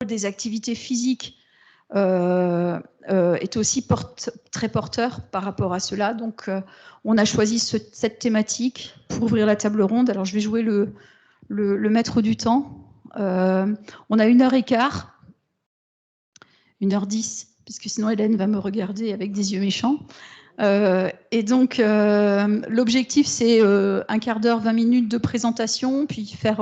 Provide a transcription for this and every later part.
des activités physiques est aussi très porteur par rapport à cela. Donc, on a choisi cette thématique pour ouvrir la table ronde. Alors, je vais jouer le maître du temps. On a 1h15, 1h10, puisque sinon Hélène va me regarder avec des yeux méchants. Et donc, l'objectif, c'est un quart d'heure, 20 minutes de présentation, puis faire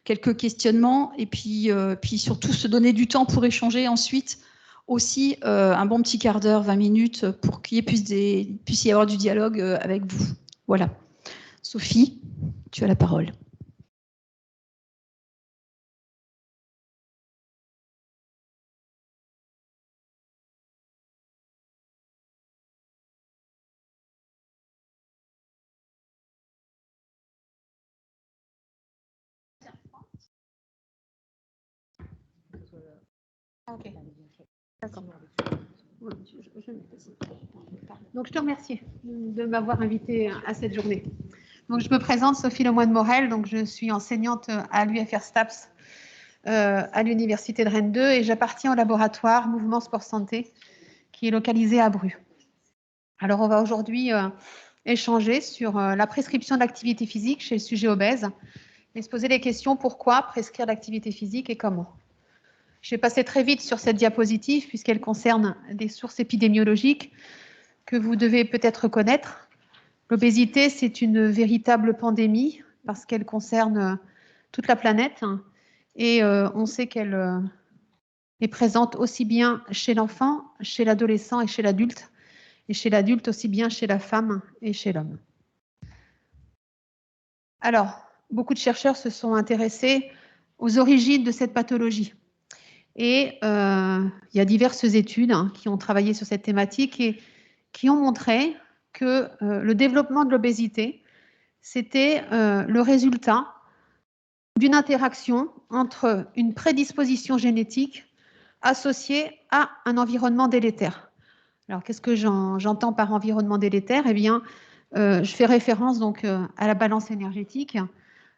quelques questionnements, et puis surtout se donner du temps pour échanger ensuite. Aussi, un bon petit quart d'heure, 20 minutes, pour qu'il puisse y avoir du dialogue avec vous. Voilà. Sophie, tu as la parole. Ok. D'accord. Donc, je te remercie de m'avoir invité à cette journée. Donc, je me présente, Sophie Lemoine-Morel. Donc, je suis enseignante à l'UFR STAPS à l'Université de Rennes 2 et j'appartiens au laboratoire Mouvement Sport Santé qui est localisé à Bru. Alors, on va aujourd'hui échanger sur la prescription de l'activité physique chez le sujet obèse et se poser les questions pourquoi prescrire l'activité physique et comment. Je vais passer très vite sur cette diapositive puisqu'elle concerne des sources épidémiologiques que vous devez peut-être connaître. L'obésité, c'est une véritable pandémie parce qu'elle concerne toute la planète et on sait qu'elle est présente aussi bien chez l'enfant, chez l'adolescent et chez l'adulte, et chez l'adulte aussi bien chez la femme et chez l'homme. Alors, beaucoup de chercheurs se sont intéressés aux origines de cette pathologie. Et il y a diverses études qui ont travaillé sur cette thématique et qui ont montré que le développement de l'obésité, c'était le résultat d'une interaction entre une prédisposition génétique associée à un environnement délétère. Alors, qu'est-ce que j'entends par environnement délétère? Eh bien, je fais référence donc à la balance énergétique,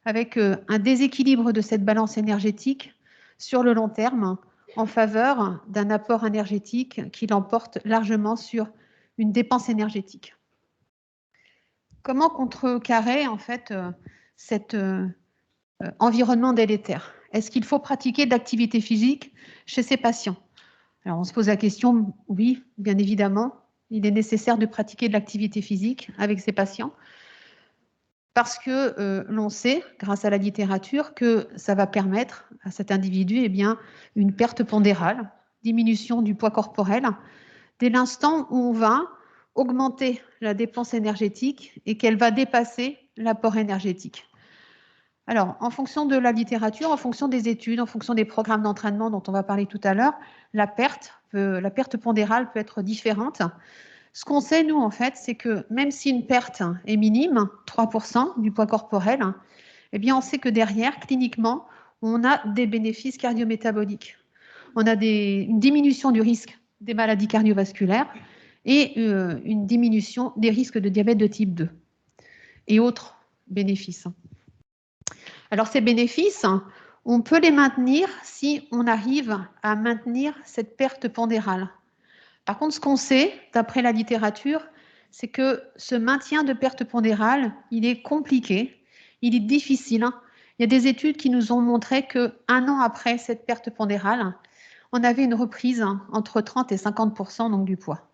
avec un déséquilibre de cette balance énergétique sur le long terme, en faveur d'un apport énergétique qui l'emporte largement sur une dépense énergétique. Comment contrecarrer en fait cet environnement délétère? Est-ce qu'il faut pratiquer de l'activité physique chez ces patients? Alors on se pose la question, oui, bien évidemment, il est nécessaire de pratiquer de l'activité physique avec ces patients parce que l'on sait, grâce à la littérature, que ça va permettre à cet individu eh bien, une perte pondérale, diminution du poids corporel, dès l'instant où on va augmenter la dépense énergétique et qu'elle va dépasser l'apport énergétique. Alors, en fonction de la littérature, en fonction des études, en fonction des programmes d'entraînement dont on va parler tout à l'heure, la perte pondérale peut être différente. Ce qu'on sait, nous, en fait, c'est que même si une perte est minime, 3% du poids corporel, eh bien, on sait que derrière, cliniquement, on a des bénéfices cardiométaboliques. On a une diminution du risque des maladies cardiovasculaires et une diminution des risques de diabète de type 2 et autres bénéfices. Alors, ces bénéfices, on peut les maintenir si on arrive à maintenir cette perte pondérale. Par contre, ce qu'on sait, d'après la littérature, c'est que ce maintien de perte pondérale, il est compliqué, il est difficile. Il y a des études qui nous ont montré qu'un an après cette perte pondérale, on avait une reprise entre 30 et 50% donc, du poids.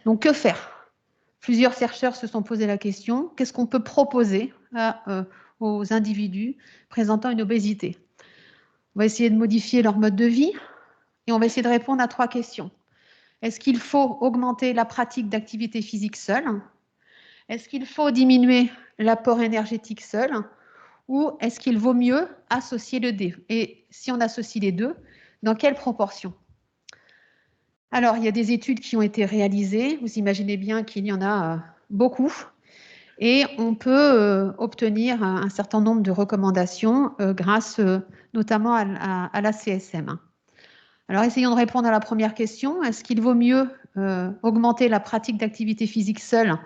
Donc, que faire? Plusieurs chercheurs se sont posé la question, qu'est-ce qu'on peut proposer aux individus présentant une obésité? On va essayer de modifier leur mode de vie et on va essayer de répondre à 3 questions. Est-ce qu'il faut augmenter la pratique d'activité physique seule? Est-ce qu'il faut diminuer l'apport énergétique seul? Ou est-ce qu'il vaut mieux associer les deux? Et si on associe les deux, dans quelle proportion? Alors, il y a des études qui ont été réalisées. Vous imaginez bien qu'il y en a beaucoup. Et on peut obtenir un certain nombre de recommandations grâce notamment à la CSM. Alors, essayons de répondre à la première question. Est-ce qu'il vaut mieux augmenter la pratique d'activité physique seule?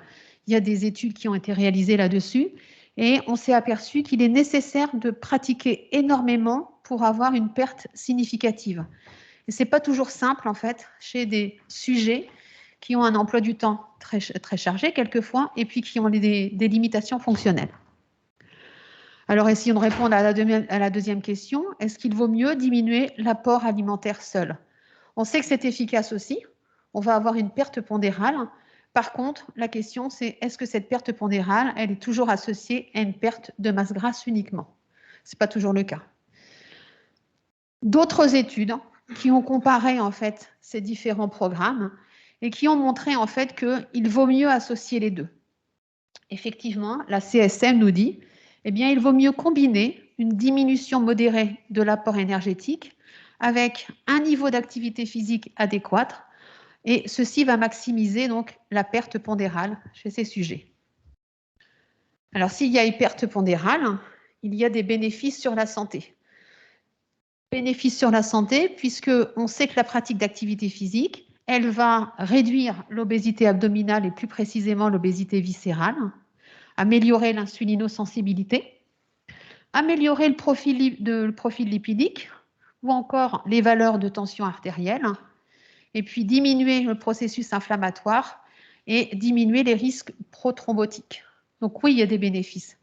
Il y a des études qui ont été réalisées là-dessus. Et on s'est aperçu qu'il est nécessaire de pratiquer énormément pour avoir une perte significative. Et ce n'est pas toujours simple, en fait, chez des sujets qui ont un emploi du temps très, très chargé, quelquefois, et puis qui ont des limitations fonctionnelles. Alors, essayons de répondre à la deuxième question. Est-ce qu'il vaut mieux diminuer l'apport alimentaire seul? On sait que c'est efficace aussi. On va avoir une perte pondérale. Par contre, la question, c'est est-ce que cette perte pondérale, elle est toujours associée à une perte de masse grasse uniquement? Ce n'est pas toujours le cas. D'autres études qui ont comparé en fait ces différents programmes et qui ont montré en fait qu'il vaut mieux associer les deux. Effectivement, la CSM nous dit, eh bien, il vaut mieux combiner une diminution modérée de l'apport énergétique avec un niveau d'activité physique adéquat, et ceci va maximiser donc la perte pondérale chez ces sujets. Alors, s'il y a une perte pondérale, il y a des bénéfices sur la santé. Bénéfices sur la santé, puisqu'on sait que la pratique d'activité physique, elle va réduire l'obésité abdominale et plus précisément l'obésité viscérale, améliorer l'insulinosensibilité, améliorer le profil lipidique ou encore les valeurs de tension artérielle, et puis diminuer le processus inflammatoire et diminuer les risques prothrombotiques. Donc oui, il y a des bénéfices.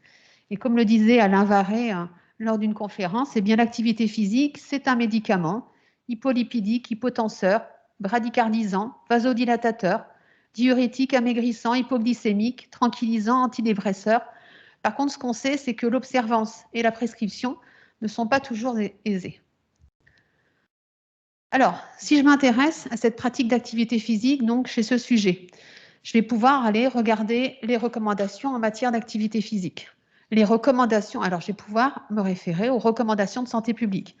Et comme le disait Alain Varé lors d'une conférence, eh bien l'activité physique, c'est un médicament hypolipidique, hypotenseur, bradycardisant, vasodilatateur, diurétique, amaigrissant, hypoglycémique, tranquillisant, antidépresseur. Par contre, ce qu'on sait, c'est que l'observance et la prescription ne sont pas toujours aisées. Alors, si je m'intéresse à cette pratique d'activité physique, donc chez ce sujet, je vais pouvoir aller regarder les recommandations en matière d'activité physique. Les recommandations, alors je vais pouvoir me référer aux recommandations de santé publique.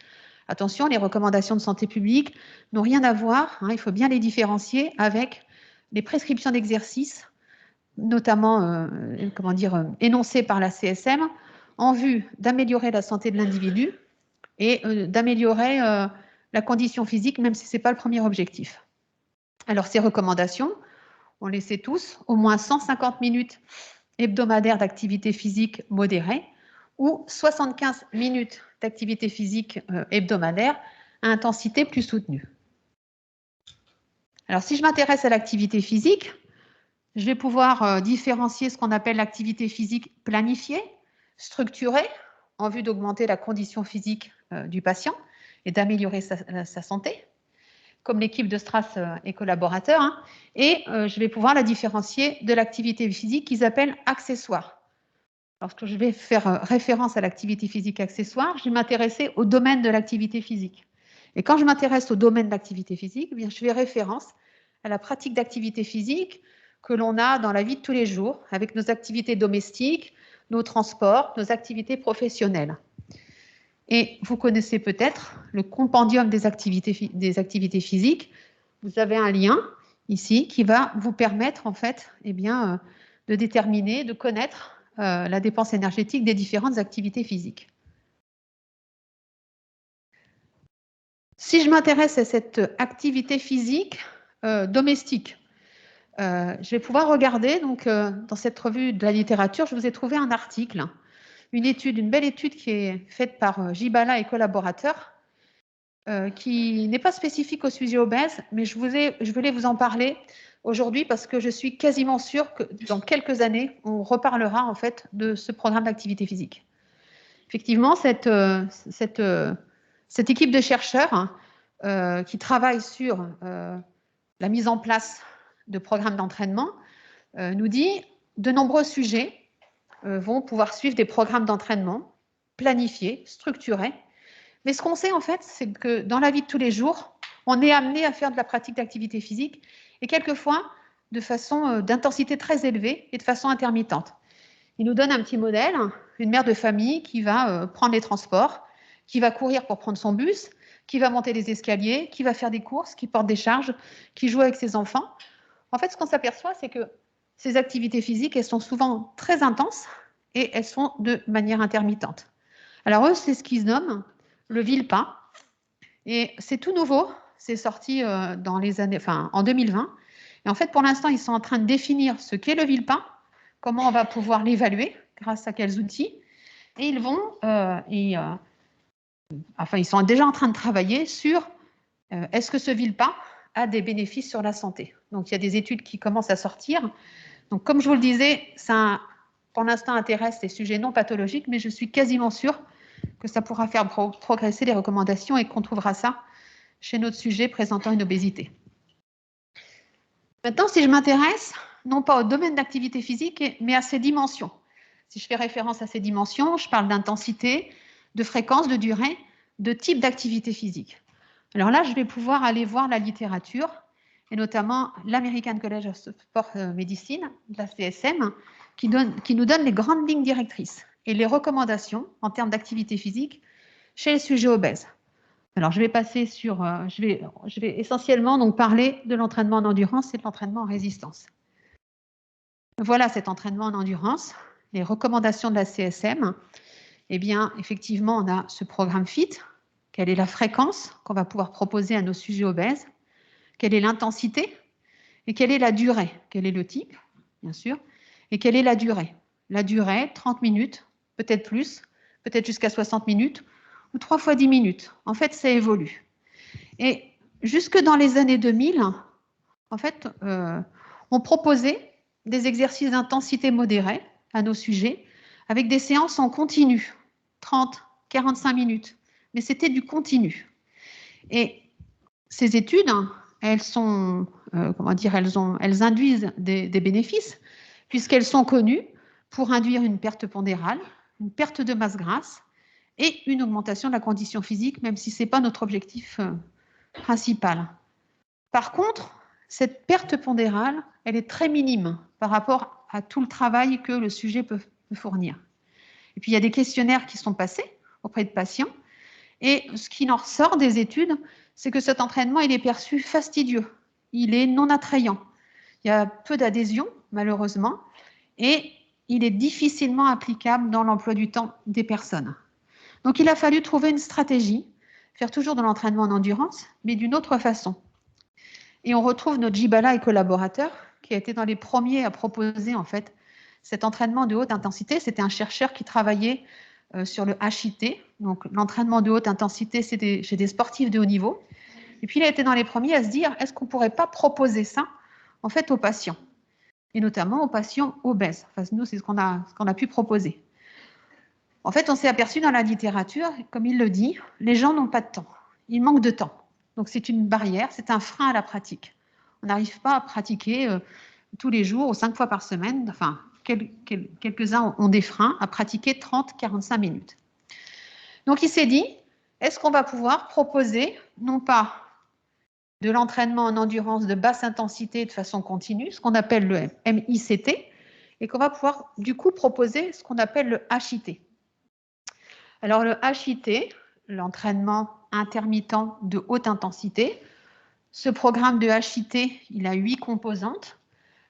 Attention, les recommandations de santé publique n'ont rien à voir, il faut bien les différencier avec les prescriptions d'exercice, notamment énoncées par la CSM, en vue d'améliorer la santé de l'individu et d'améliorer la condition physique, même si ce n'est pas le premier objectif. Alors, ces recommandations, on les sait tous, au moins 150 minutes hebdomadaires d'activité physique modérée ou 75 minutes d'activité physique hebdomadaire à intensité plus soutenue. Alors, si je m'intéresse à l'activité physique, je vais pouvoir différencier ce qu'on appelle l'activité physique planifiée, structurée, en vue d'augmenter la condition physique du patient et d'améliorer sa santé, comme l'équipe de Strass et collaborateurs, et je vais pouvoir la différencier de l'activité physique qu'ils appellent accessoire. Lorsque je vais faire référence à l'activité physique accessoire, je vais m'intéresser au domaine de l'activité physique. Et quand je m'intéresse au domaine de l'activité physique, eh bien, je fais référence à la pratique d'activité physique que l'on a dans la vie de tous les jours, avec nos activités domestiques, nos transports, nos activités professionnelles. Et vous connaissez peut-être le compendium des activités physiques. Vous avez un lien ici qui va vous permettre en fait, de déterminer, de connaître la dépense énergétique des différentes activités physiques. Si je m'intéresse à cette activité physique domestique, je vais pouvoir regarder, donc, dans cette revue de la littérature, je vous ai trouvé un article, une belle étude qui est faite par Gibala et collaborateurs, qui n'est pas spécifique au sujet obèse, mais je voulais vous en parler aujourd'hui parce que je suis quasiment sûre que dans quelques années, on reparlera en fait de ce programme d'activité physique. Effectivement, cette équipe de chercheurs qui travaille sur la mise en place de programmes d'entraînement nous dit de nombreux sujets vont pouvoir suivre des programmes d'entraînement planifiés, structurés. Mais ce qu'on sait en fait, c'est que dans la vie de tous les jours, on est amené à faire de la pratique d'activité physique et quelquefois de façon d'intensité très élevée et de façon intermittente. Il nous donne un petit modèle, une mère de famille qui va prendre les transports, qui va courir pour prendre son bus, qui va monter les escaliers, qui va faire des courses, qui porte des charges, qui joue avec ses enfants. En fait, ce qu'on s'aperçoit, c'est que ces activités physiques, elles sont souvent très intenses et elles sont de manière intermittente. Alors eux, c'est ce qu'ils nomment le villepin. Et c'est tout nouveau, c'est sorti en 2020. Et en fait, pour l'instant, ils sont en train de définir ce qu'est le villepin, comment on va pouvoir l'évaluer, grâce à quels outils. Et ils vont enfin, ils sont déjà en train de travailler sur est-ce que ce Vilpa a des bénéfices sur la santé. Donc, il y a des études qui commencent à sortir. Donc, comme je vous le disais, ça, pour l'instant, intéresse les sujets non pathologiques, mais je suis quasiment sûre que ça pourra faire progresser les recommandations et qu'on trouvera ça chez notre sujet présentant une obésité. Maintenant, si je m'intéresse, non pas au domaine d'activité physique, mais à ses dimensions. Si je fais référence à ces dimensions, je parle d'intensité, de fréquence, de durée, de type d'activité physique. Alors là, je vais pouvoir aller voir la littérature, et notamment l'American College of Sport Medicine, la CSM, qui nous donne les grandes lignes directrices et les recommandations en termes d'activité physique chez les sujets obèses. Alors, je vais passer sur, je vais essentiellement donc parler de l'entraînement en endurance et de l'entraînement en résistance. Voilà cet entraînement en endurance, les recommandations de la CSM. Eh bien, effectivement, on a ce programme FIT. Quelle est la fréquence qu'on va pouvoir proposer à nos sujets obèses? Quelle est l'intensité? Et quelle est la durée? Quel est le type, bien sûr? Et quelle est la durée? La durée, 30 minutes, peut-être plus, peut-être jusqu'à 60 minutes, ou 3 fois 10 minutes. En fait, ça évolue. Et jusque dans les années 2000, en fait, on proposait des exercices d'intensité modérée à nos sujets avec des séances en continu, 30, 45 minutes. Mais c'était du continu. Et ces études, elles sont, comment dire, elles induisent des bénéfices puisqu'elles sont connues pour induire une perte pondérale, une perte de masse grasse et une augmentation de la condition physique, même si ce n'est pas notre objectif principal. Par contre, cette perte pondérale, elle est très minime par rapport à tout le travail que le sujet peut fournir. Et puis, il y a des questionnaires qui sont passés auprès de patients. Et ce qui en ressort des études, c'est que cet entraînement, il est perçu fastidieux. Il est non attrayant. Il y a peu d'adhésion, malheureusement, et il est difficilement applicable dans l'emploi du temps des personnes. Donc, il a fallu trouver une stratégie, faire toujours de l'entraînement en endurance, mais d'une autre façon. Et on retrouve notre Jibala et collaborateur, qui a été dans les premiers à proposer en fait cet entraînement de haute intensité. C'était un chercheur qui travaillait sur le HIT. Donc l'entraînement de haute intensité, c'est chez des sportifs de haut niveau. Et puis il a été dans les premiers à se dire, est-ce qu'on ne pourrait pas proposer ça en fait aux patients, et notamment aux patients obèses. Enfin, nous, c'est ce qu'on a pu proposer. En fait, on s'est aperçu dans la littérature, comme il le dit, les gens n'ont pas de temps. Ils manquent de temps. Donc, c'est une barrière, c'est un frein à la pratique. On n'arrive pas à pratiquer tous les jours ou 5 fois par semaine. Enfin, quelques-uns ont des freins à pratiquer 30-45 minutes. Donc, il s'est dit, est-ce qu'on va pouvoir proposer, non pas de l'entraînement en endurance de basse intensité de façon continue, ce qu'on appelle le MICT, et qu'on va pouvoir, du coup, proposer ce qu'on appelle le HIT. Alors, le HIT, l'entraînement intermittent de haute intensité, ce programme de HIT, il a 8 composantes.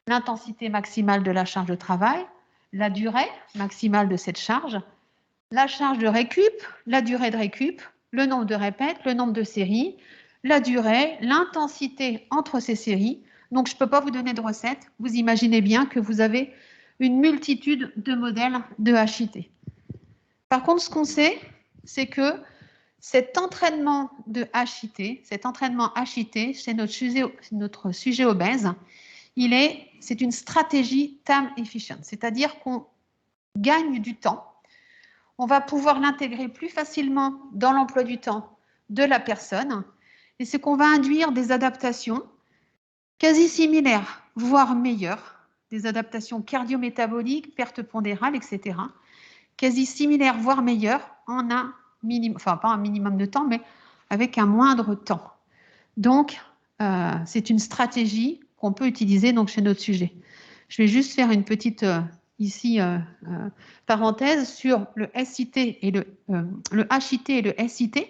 L'intensité maximale de la charge de travail, la durée maximale de cette charge, la charge de récup, la durée de récup, le nombre de répètes, le nombre de séries, la durée, l'intensité entre ces séries. Donc, je ne peux pas vous donner de recette. Vous imaginez bien que vous avez une multitude de modèles de HIT. Par contre, ce qu'on sait, c'est que cet entraînement de HIT, cet entraînement HIT chez notre sujet obèse, c'est une stratégie time efficient, c'est-à-dire qu'on gagne du temps. On va pouvoir l'intégrer plus facilement dans l'emploi du temps de la personne, et c'est qu'on va induire des adaptations quasi similaires, voire meilleures, des adaptations cardio-métaboliques, perte pondérale, etc., quasi similaires, voire meilleures, en un minimum, enfin pas un minimum de temps, mais avec un moindre temps. Donc, c'est une stratégie qu'on peut utiliser donc, chez notre sujet. Je vais juste faire une petite parenthèse sur le SIT et le HIT et le SIT.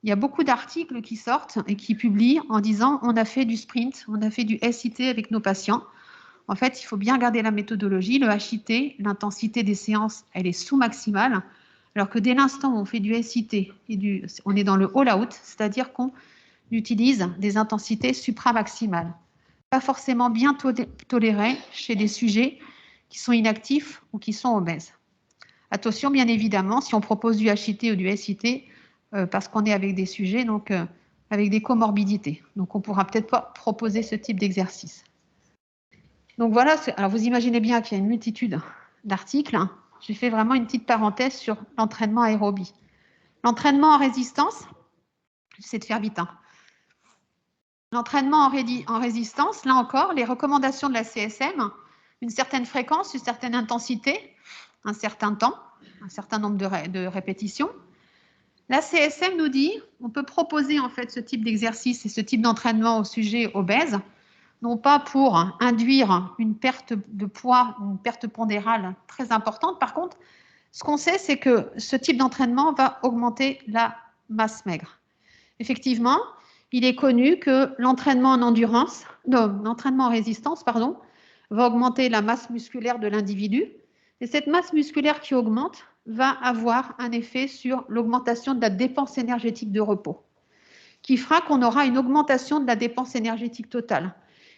Il y a beaucoup d'articles qui sortent et qui publient en disant on a fait du sprint, on a fait du SIT avec nos patients. En fait, il faut bien garder la méthodologie. Le HIT, l'intensité des séances, elle est sous-maximale, alors que dès l'instant où on fait du SIT, on est dans le all-out, c'est-à-dire qu'on utilise des intensités supramaximales, pas forcément bien tolérées chez des sujets qui sont inactifs ou qui sont obèses. Attention, bien évidemment, si on propose du HIT ou du SIT, parce qu'on est avec des sujets donc, avec des comorbidités. Donc, on pourra peut-être pas proposer ce type d'exercice. Donc, voilà. Alors, vous imaginez bien qu'il y a une multitude d'articles. Hein. J'ai fait vraiment une petite parenthèse sur l'entraînement aérobie. L'entraînement en résistance, j'essaie de faire vite. Hein. L'entraînement en résistance, là encore, les recommandations de la CSM, une certaine fréquence, une certaine intensité, un certain temps, un certain nombre de répétitions. La CSM nous dit on peut proposer en fait ce type d'exercice et ce type d'entraînement au sujet obèse, non pas pour induire une perte de poids, une perte pondérale très importante. Par contre, ce qu'on sait, c'est que ce type d'entraînement va augmenter la masse maigre. Effectivement, il est connu que l'entraînement en endurance, non, l'entraînement en résistance, pardon, va augmenter la masse musculaire de l'individu. Et cette masse musculaire qui augmente va avoir un effet sur l'augmentation de la dépense énergétique de repos, qui fera qu'on aura une augmentation de la dépense énergétique totale.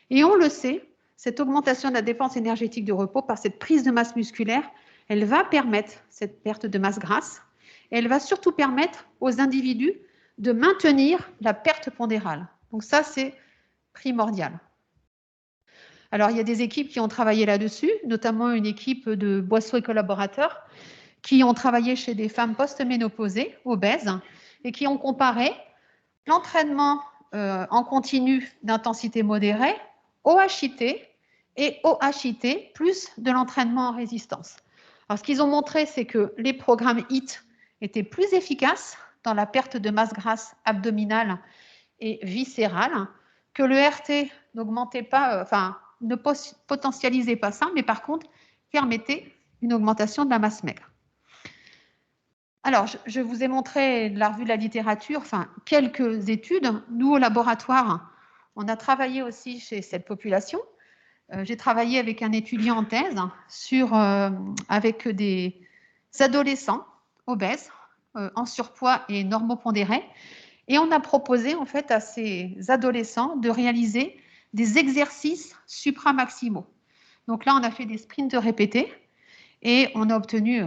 Et on le sait, cette augmentation de la dépense énergétique de repos par cette prise de masse musculaire, elle va permettre cette perte de masse grasse, et elle va surtout permettre aux individus de maintenir la perte pondérale. Donc ça, c'est primordial. Alors, il y a des équipes qui ont travaillé là-dessus, notamment une équipe de Boisseau et collaborateurs, qui ont travaillé chez des femmes post-ménopausées, obèses, et qui ont comparé l'entraînement en continu d'intensité modérée, OHIT et OHIT, plus de l'entraînement en résistance. Alors, ce qu'ils ont montré, c'est que les programmes HIIT étaient plus efficaces dans la perte de masse grasse abdominale et viscérale, que le RT n'augmentait pas, enfin, ne potentialisait pas ça, mais par contre, permettait une augmentation de la masse maigre. Alors, je vous ai montré la revue de la littérature, enfin, quelques études. Nous, au laboratoire, on a travaillé aussi chez cette population. J'ai travaillé avec un étudiant en thèse avec des adolescents obèses, en surpoids et normopondérés. Et on a proposé en fait à ces adolescents de réaliser des exercices supramaximaux. Donc là, on a fait des sprints répétés et on a obtenu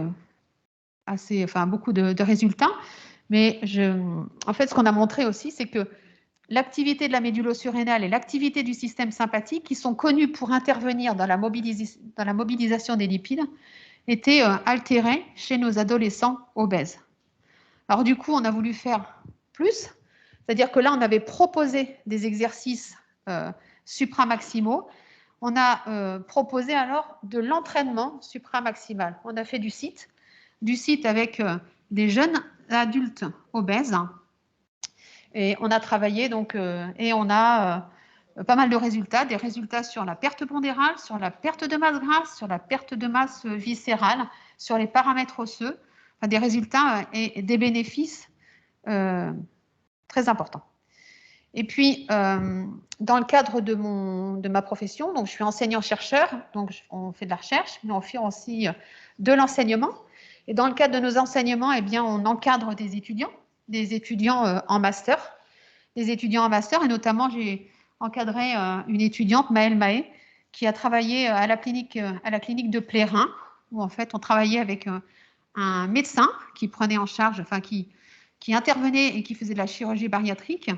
beaucoup de résultats. Mais en fait, ce qu'on a montré aussi, c'est que l'activité de la médulo-surrénale et l'activité du système sympathique, qui sont connus pour intervenir dans la mobilisation des lipides, étaient altérées chez nos adolescents obèses. Alors du coup, on a voulu faire plus, c'est-à-dire que là, on avait proposé des exercices supramaximaux. On a proposé alors de l'entraînement supramaximal. On a fait du site avec des jeunes adultes obèses. Et on a travaillé donc, et on a pas mal de résultats, des résultats sur la perte pondérale, sur la perte de masse grasse, sur la perte de masse viscérale, sur les paramètres osseux, enfin, des résultats et des bénéfices très importants. Et puis, dans le cadre de ma profession, donc je suis enseignant-chercheur, donc on fait de la recherche, mais on fait aussi de l'enseignement. Et dans le cadre de nos enseignements, eh bien, on encadre des étudiants en master, et notamment j'ai encadré une étudiante, Maëlle Mahé, qui a travaillé à la clinique de Plérin, où en fait on travaillait avec un médecin qui prenait en charge, enfin qui intervenait et qui faisait de la chirurgie bariatrique,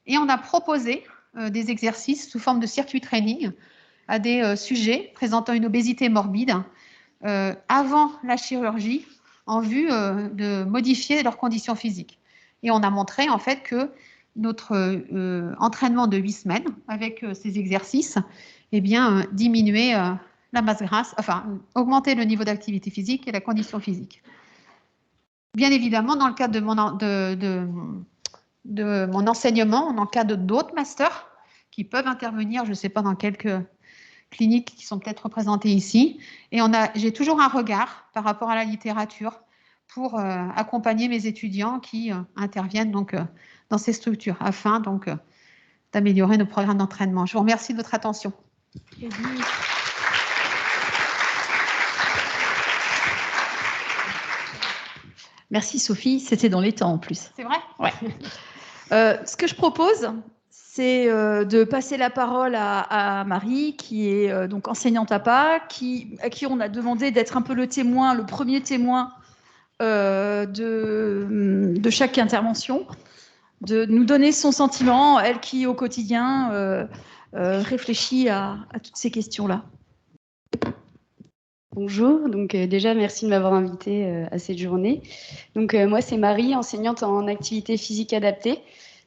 et on a proposé des exercices sous forme de circuit training à des sujets présentant une obésité morbide avant la chirurgie, en vue de modifier leurs conditions physiques. Et on a montré en fait que notre entraînement de 8 semaines avec ces exercices, eh bien, diminuait la masse grasse, enfin, augmenter le niveau d'activité physique et la condition physique. Bien évidemment, dans le cadre de mon enseignement, on encadre d'autres masters qui peuvent intervenir, je ne sais pas dans quelques cliniques qui sont peut-être représentées ici. Et j'ai toujours un regard par rapport à la littérature pour accompagner mes étudiants qui interviennent donc, dans ces structures afin donc, d'améliorer nos programmes d'entraînement. Je vous remercie de votre attention. Merci Sophie, c'était dans les temps en plus. C'est vrai ? Ouais. Ce que je propose, c'est de passer la parole à Marie, qui est donc enseignante APA, à qui on a demandé d'être un peu le premier témoin de chaque intervention, de nous donner son sentiment, elle qui au quotidien réfléchit à toutes ces questions-là. Bonjour, donc déjà merci de m'avoir invitée à cette journée. Donc moi c'est Marie, enseignante en activité physique adaptée.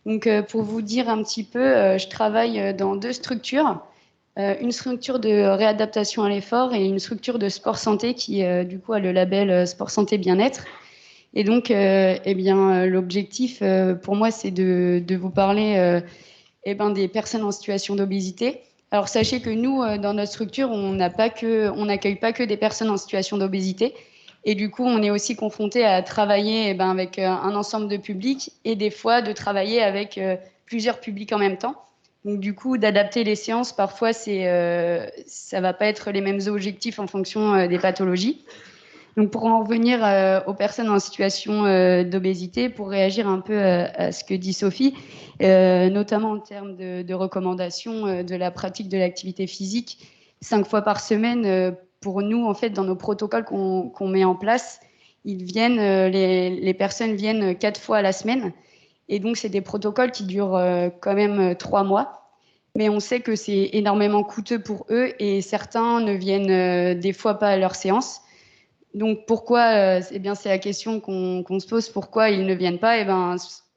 Donc pour vous dire un petit peu, je travaille dans 2 structures, une structure de réadaptation à l'effort et une structure de sport santé qui du coup a le label sport santé bien-être. Et donc eh bien l'objectif pour moi c'est de vous parler des personnes en situation d'obésité. Alors sachez que nous, dans notre structure, on n'accueille pas que des personnes en situation d'obésité. Et du coup, on est aussi confronté à travailler avec un ensemble de publics et des fois de travailler avec plusieurs publics en même temps. Donc du coup, d'adapter les séances, parfois, ça ne va pas être les mêmes objectifs en fonction des pathologies. Donc pour en revenir aux personnes en situation d'obésité, pour réagir un peu à ce que dit Sophie, notamment en termes de recommandations de la pratique de l'activité physique 5 fois par semaine, pour nous, en fait, dans nos protocoles qu'on met en place, les personnes viennent 4 fois à la semaine. Et donc, c'est des protocoles qui durent quand même 3 mois. Mais on sait que c'est énormément coûteux pour eux et certains ne viennent des fois pas à leur séance. Donc pourquoi eh bien, c'est la question qu'on se pose, pourquoi ils ne viennent pas,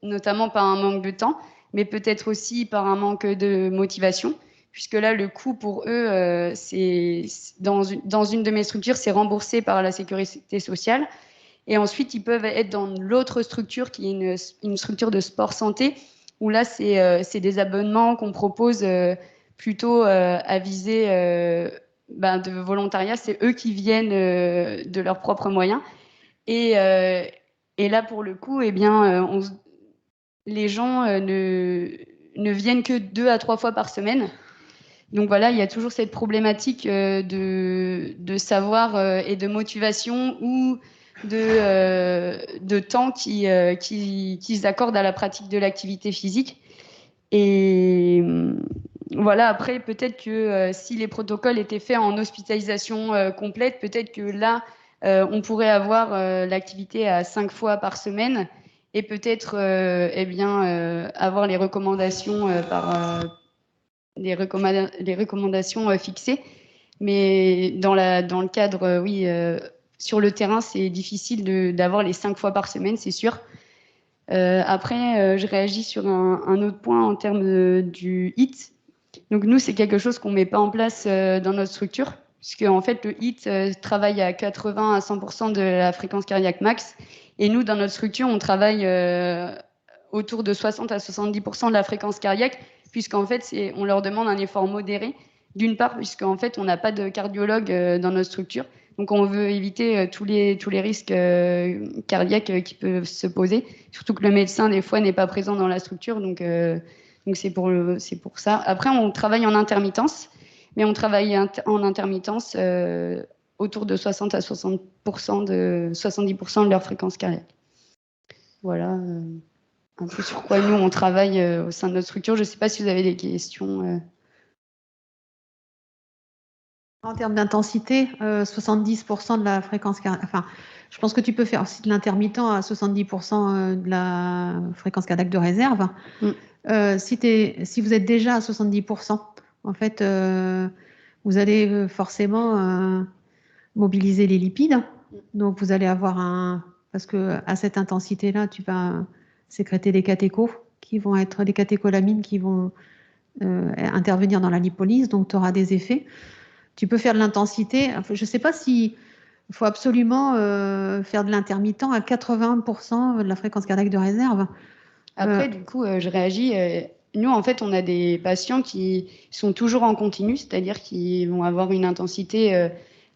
notamment par un manque de temps, mais peut-être aussi par un manque de motivation, puisque là, le coût pour eux, c'est dans une de mes structures, c'est remboursé par la sécurité sociale. Et ensuite, ils peuvent être dans l'autre structure qui est une structure de sport santé, où là, c'est des abonnements qu'on propose plutôt à viser de volontariat. C'est eux qui viennent de leurs propres moyens. Et là, pour le coup, eh bien, les gens ne viennent que 2 à 3 fois par semaine. Donc voilà, il y a toujours cette problématique de savoir et de motivation ou de temps qu'ils accordent à la pratique de l'activité physique. Et voilà, après, peut-être que si les protocoles étaient faits en hospitalisation complète, peut-être que là, on pourrait avoir l'activité à 5 fois par semaine et peut-être avoir les recommandations les recommandations fixées. Mais dans le cadre, oui, sur le terrain, c'est difficile d'avoir les 5 fois par semaine, c'est sûr. Après, je réagis sur un autre point en termes du HIIT. Donc nous, c'est quelque chose qu'on ne met pas en place dans notre structure, puisque en fait, le HIIT travaille à 80 à 100% de la fréquence cardiaque max. Et nous, dans notre structure, on travaille autour de 60 à 70% de la fréquence cardiaque, puisqu'en fait, on leur demande un effort modéré. D'une part, puisqu'en fait, on n'a pas de cardiologue dans notre structure. Donc, on veut éviter tous les risques cardiaques qui peuvent se poser. Surtout que le médecin, des fois, n'est pas présent dans la structure. Donc c'est pour ça. Après, on travaille en intermittence. Mais on travaille en intermittence autour de 60 à 60% 70% de leur fréquence cardiaque. Voilà un peu sur quoi nous, on travaille au sein de notre structure. Je ne sais pas si vous avez des questions. En termes d'intensité, 70% de la fréquence cardiaque. Enfin, je pense que tu peux faire aussi de l'intermittent à 70% de la fréquence cardiaque de réserve. Si vous êtes déjà à 70%, en fait, vous allez forcément mobiliser les lipides. Donc, vous allez avoir parce que à cette intensité-là, tu vas sécréter des catéchos qui vont être des catécholamines qui vont intervenir dans la lipolyse. Donc, tu auras des effets. Tu peux faire de l'intensité. Je ne sais pas s'il faut absolument faire de l'intermittent à 80% de la fréquence cardiaque de réserve. Après, du coup, je réagis. Nous, en fait, on a des patients qui sont toujours en continu, c'est-à-dire qu'ils vont avoir une intensité.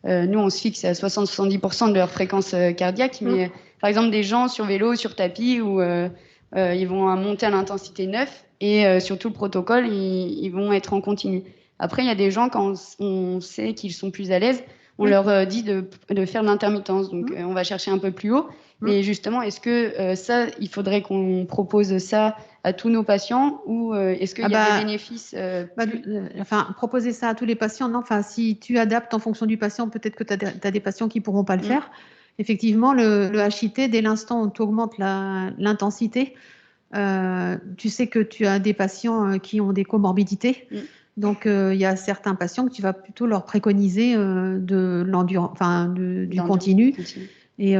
Nous, on se fixe à 60-70% de leur fréquence cardiaque. Mais par exemple, des gens sur vélo, sur tapis, où ils vont monter à l'intensité 9 et sur tout le protocole, ils vont être en continu. Après, il y a des gens, quand on sait qu'ils sont plus à l'aise, on leur dit de faire de l'intermittence. Donc, on va chercher un peu plus haut. Mais justement, est-ce que ça, il faudrait qu'on propose ça à tous nos patients ou est-ce qu'il y a des bénéfices proposer ça à tous les patients, non. Enfin, si tu adaptes en fonction du patient, peut-être que tu as des patients qui ne pourront pas le faire. effectivement, le HIT, dès l'instant où tu augmentes l'intensité, tu sais que tu as des patients qui ont des comorbidités. Donc, il y a certains patients que tu vas plutôt leur préconiser de l'endurance, enfin, du continu. Et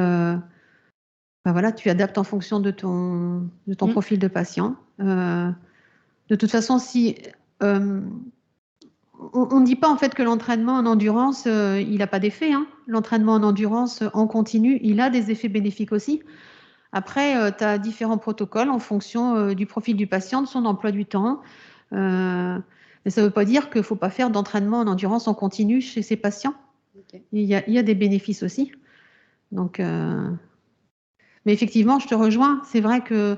voilà, tu adaptes en fonction de ton profil de patient. De toute façon, si on ne dit pas en fait que l'entraînement en endurance, il n'a pas d'effet. Hein. L'entraînement en endurance en continu, il a des effets bénéfiques aussi. Après, tu as différents protocoles en fonction du profil du patient, de son emploi du temps. Mais ça ne veut pas dire qu'il ne faut pas faire d'entraînement en endurance en continu chez ces patients. Okay. Il y a des bénéfices aussi. Donc, mais effectivement, je te rejoins. C'est vrai que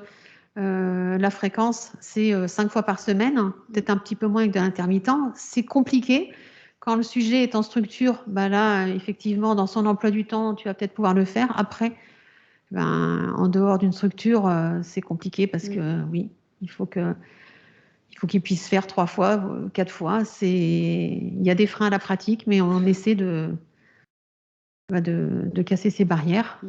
la fréquence, c'est 5 fois par semaine, peut-être un petit peu moins avec de l'intermittent. C'est compliqué. Quand le sujet est en structure, bah là, effectivement, dans son emploi du temps, tu vas peut-être pouvoir le faire. Après, en dehors d'une structure, c'est compliqué parce que oui, il faut qu'il puisse faire 3 fois, 4 fois. Il y a des freins à la pratique, mais on essaie de casser ces barrières.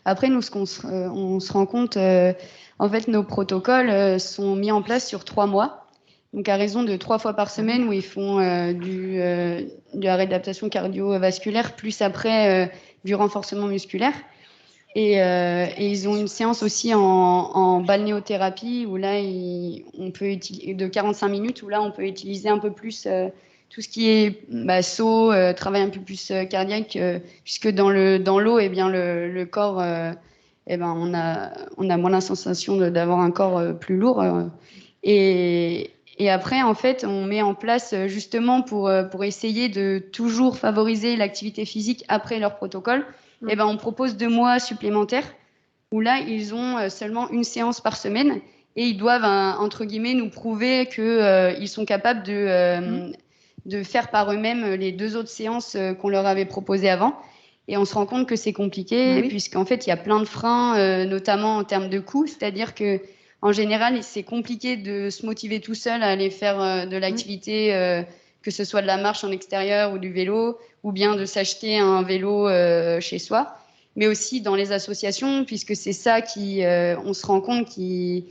Après, nous, on se rend compte, en fait, nos protocoles sont mis en place sur 3 mois. Donc, à raison de 3 fois par semaine où ils font de la réadaptation cardiovasculaire, plus après du renforcement musculaire. Et ils ont une séance aussi en balnéothérapie où là, on peut utiliser de 45 minutes, où là, on peut utiliser un peu plus tout ce qui est saut, travail un peu plus cardiaque, puisque dans l'eau, eh bien, le corps, eh ben, on a moins la sensation d'avoir un corps plus lourd. Et après, en fait, on met en place justement pour essayer de toujours favoriser l'activité physique après leur protocole. Eh ben, on propose 2 mois supplémentaires où là, ils ont seulement une séance par semaine et ils doivent, entre guillemets, nous prouver qu'ils sont capables de faire par eux-mêmes les 2 autres séances qu'on leur avait proposées avant. Et on se rend compte que c'est compliqué puisqu'en fait, il y a plein de freins, notamment en termes de coûts. C'est-à-dire que en général, c'est compliqué de se motiver tout seul à aller faire de l'activité, que ce soit de la marche en extérieur ou du vélo, ou bien de s'acheter un vélo chez soi, mais aussi dans les associations, puisque c'est ça on se rend compte qui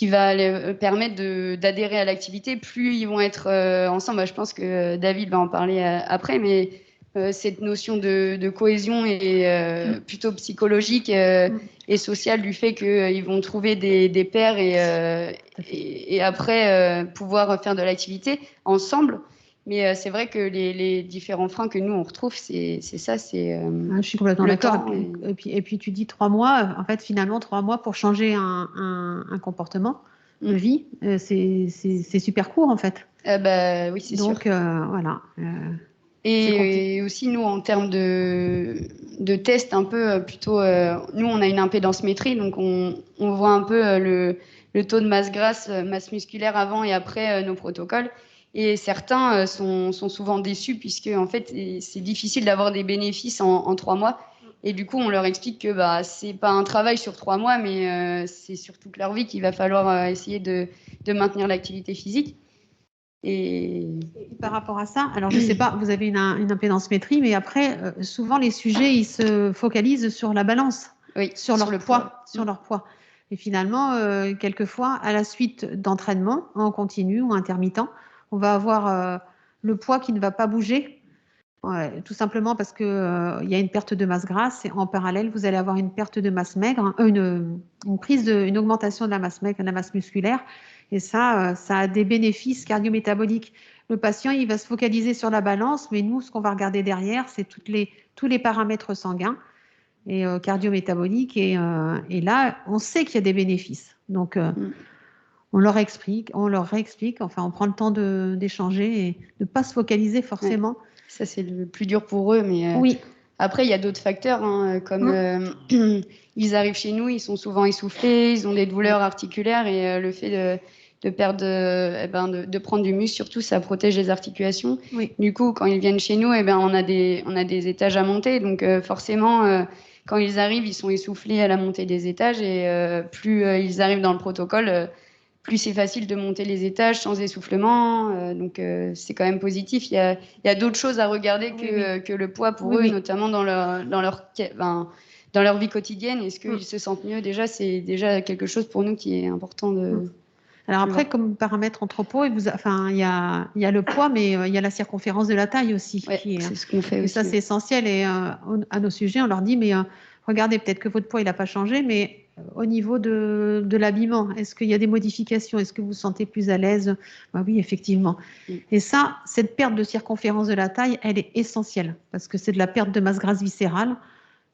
va permettre d'adhérer à l'activité. Plus ils vont être ensemble, je pense que David va en parler après, mais cette notion de cohésion est plutôt psychologique et sociale du fait qu'ils vont trouver des pairs et après pouvoir faire de l'activité ensemble. Mais c'est vrai que les différents freins que nous, on retrouve, c'est ça. Je suis complètement d'accord. Et puis, tu dis 3 mois. En fait, finalement, 3 mois pour changer un comportement de vie, c'est super court, en fait. Oui, c'est sûr. Donc, voilà. Et aussi, nous, en termes de tests, un peu plutôt, nous, on a une impédancemétrie, donc on voit un peu le taux de masse grasse, masse musculaire avant et après nos protocoles. Et certains sont souvent déçus puisque, en fait, c'est difficile d'avoir des bénéfices en 3 mois. Et du coup, on leur explique que c'est pas un travail sur 3 mois, mais c'est sur toute leur vie qu'il va falloir essayer de maintenir l'activité physique. Et par rapport à ça, alors je ne sais pas, vous avez une impédancemétrie, mais après, souvent les sujets, ils se focalisent sur la balance, sur leur poids. Et finalement, quelquefois, à la suite d'entraînement, en continu ou intermittent, on va avoir le poids qui ne va pas bouger, tout simplement parce qu'il y a une perte de masse grasse et en parallèle, vous allez avoir une perte de masse maigre, une augmentation de la masse maigre, de la masse musculaire. Et ça a des bénéfices cardiométaboliques. Le patient, il va se focaliser sur la balance, mais nous, ce qu'on va regarder derrière, c'est tous les paramètres sanguins et cardiométaboliques. Et là, on sait qu'il y a des bénéfices. Donc, on leur explique, enfin, on prend le temps d'échanger et de ne pas se focaliser forcément. Ouais. Ça, c'est le plus dur pour eux. Mais oui. Après, il y a d'autres facteurs, comme ils arrivent chez nous, ils sont souvent essoufflés, ils ont des douleurs articulaires et le fait de perdre, de prendre du muscle, surtout, ça protège les articulations. Oui. Du coup, quand ils viennent chez nous, on a des étages à monter. Donc, forcément, quand ils arrivent, ils sont essoufflés à la montée des étages et plus ils arrivent dans le protocole, plus c'est facile de monter les étages sans essoufflement. Donc, c'est quand même positif. Il y a d'autres choses à regarder que le poids pour eux, notamment dans leur vie quotidienne. Est-ce qu'ils se sentent mieux? Déjà, c'est déjà quelque chose pour nous qui est important de... Alors après, comme paramètre anthropo, il y a le poids, mais il y a la circonférence de la taille aussi. C'est ce qu'on fait aussi. Ça, c'est essentiel. Et à nos sujets, on leur dit, mais regardez, peut-être que votre poids, il n'a pas changé, mais au niveau de l'habillement, est-ce qu'il y a des modifications? Est-ce que vous vous sentez plus à l'aise? Oui, effectivement. Et ça, cette perte de circonférence de la taille, elle est essentielle parce que c'est de la perte de masse grasse viscérale.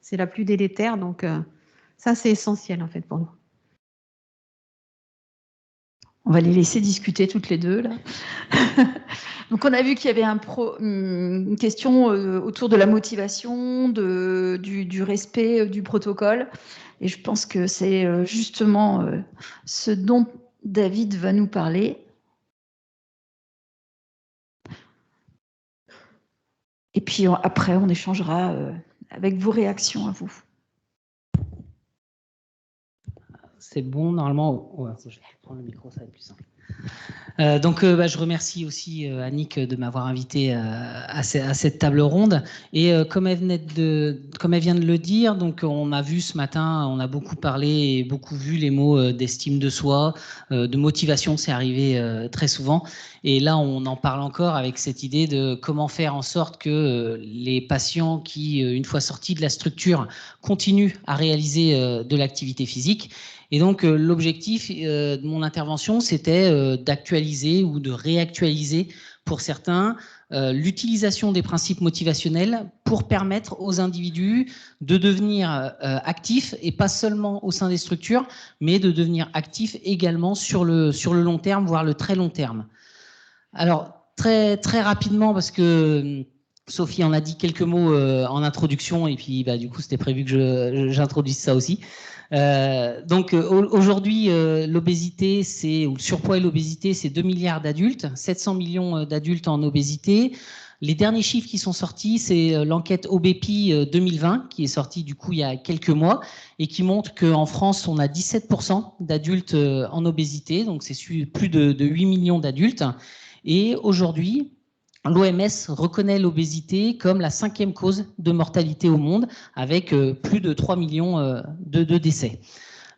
C'est la plus délétère. Donc, ça, c'est essentiel, en fait, pour nous. On va les laisser discuter toutes les deux, là. Donc, on a vu qu'il y avait une question autour de la motivation, du respect du protocole. Et je pense que c'est justement ce dont David va nous parler. Et puis après, on échangera avec vos réactions à vous. C'est bon, normalement. Ouais, je vais prendre le micro, ça va être plus simple. Je remercie aussi Annick de m'avoir invité à cette table ronde. Et comme elle vient de le dire, donc on a vu ce matin, on a beaucoup parlé et beaucoup vu les mots d'estime de soi, de motivation, c'est arrivé très souvent. Et là, on en parle encore avec cette idée de comment faire en sorte que les patients qui, une fois sortis de la structure, continuent à réaliser de l'activité physique. Et donc, l'objectif de mon intervention, c'était d'actualiser ou de réactualiser pour certains l'utilisation des principes motivationnels pour permettre aux individus de devenir actifs, et pas seulement au sein des structures, mais de devenir actifs également sur le long terme, voire le très long terme. Alors, très, très rapidement, parce que Sophie en a dit quelques mots en introduction, et puis du coup, c'était prévu que j'introduise ça aussi. Aujourd'hui, l'obésité, ou le surpoids et l'obésité, c'est 2 milliards d'adultes, 700 millions d'adultes en obésité. Les derniers chiffres qui sont sortis, c'est l'enquête OBEPI 2020, qui est sortie du coup il y a quelques mois, et qui montre qu'en France, on a 17% d'adultes en obésité, donc c'est plus de 8 millions d'adultes. Et aujourd'hui, l'OMS reconnaît l'obésité comme la 5e cause de mortalité au monde, avec plus de 3 millions de décès.